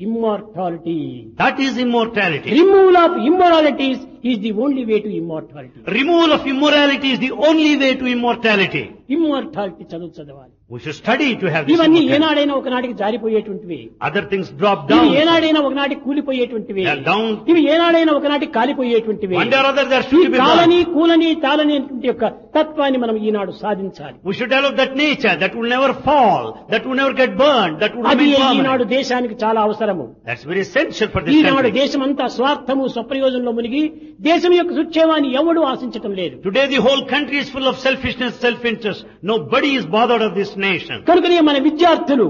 immortality. That is immortality. Removal of immoralities is the only way to immortality. Removal of immorality is the only way to immortality. Immortality చదువు చదవాలి. We should study to have this ఇవన్నీ immortality. ఏనాడైనా ఒకనాటికి జారిపోయేటువంటివి. Other things drop ఇవి down. ఏనాడైనా ఒకనాటికి కూలిపోయేటువంటివి. They are down. ఇవి ఏనాడైనా ఒకనాటికి కాలిపోయేటువంటివి. One day or other they are ఈ should be కాలని born. కూలని తాలని యొక్క తత్వాన్ని మనం ఈనాడు సాధించాలి. We should develop that nature that will never fall, that will never get burned, that will అది remain ఈనాడు permanent. దేశానికి చాలా అవసరము. That's very essential for this Eenadu country. దేశమంతా స్వార్థము స్వప్రయోజనంలో మునిగి దేశం యొక్క సుక్షేమాన్ని ఎవడూ ఆశించటం లేదు. Today the whole country is full of selfishness, self-interest. Nobody is bothered of this nation. కనుకనే మన విద్యార్థులు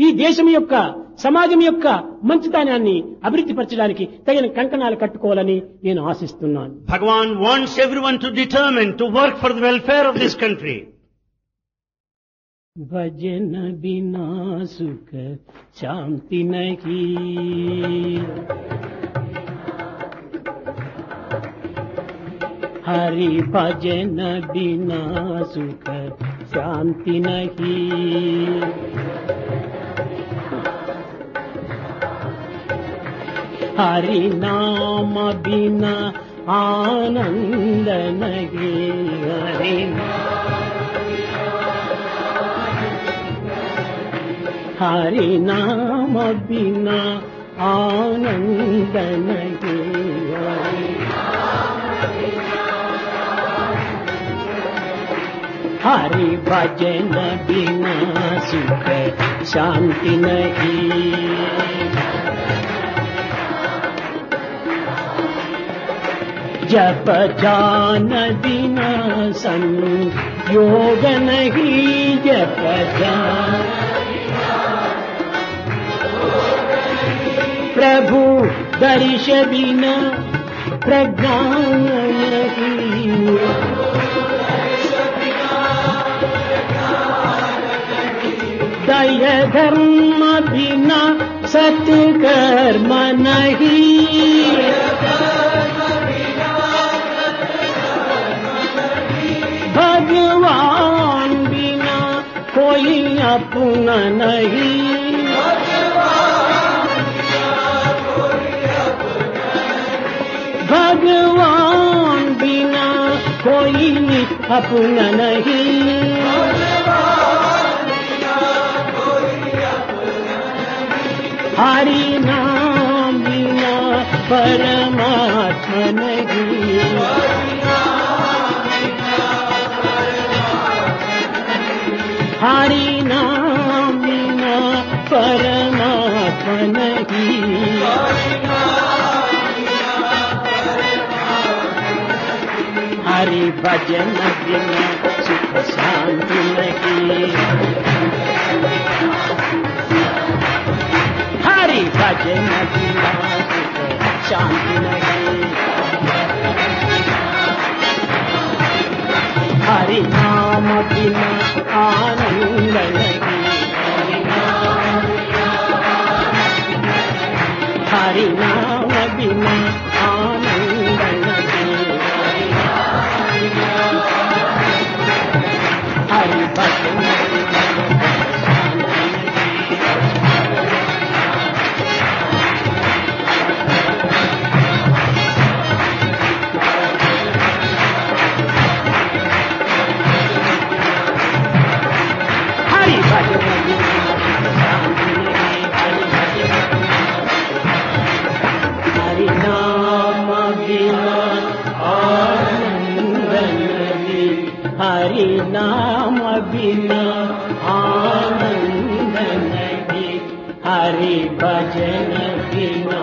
ఈ దేశం యొక్క సమాజం యొక్క మంచితనాన్ని అభివృద్ధి పరచడానికి తగిన కంకణాలు కట్టుకోవాలని నేను ఆశిస్తున్నాను. Bhagavan wants everyone to determine to work for the welfare of this country. భజన బినా సుఖ శాంతి నహీ, హరి భజన బినా సుఖ శాంతి నహీ, హరి నామ బినా ఆనంద నహీ, హరి हरि नाम बिना आनंद नहीं, हरि भजन बिना सुख शांति नहीं, जप जान बिना संयोग नहीं, जप जान प्रभु दर्श बिना प्रज्ञान नहीं, दय धर्म बिना सत्कर्म नहीं, भगवान बिना कोई अपना नहीं, भगवान बिना कोई अपना नहीं, हरि नाम बिना परमात्मा नहीं, हरि नाम बिना परमात्मा नहीं, हरि भजन बिना सुख शांति नहीं, हरि भजन बिना सुख शांति नहीं, हरि नाम बिना आनंद नहीं, हरि नाम बिना आनंद नहीं, हरि भजन हरि नाम बिना आनंद नहीं, हरि भजन बिना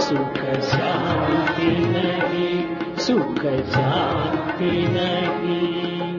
सुख शांति नहीं, सुख शांति नहीं।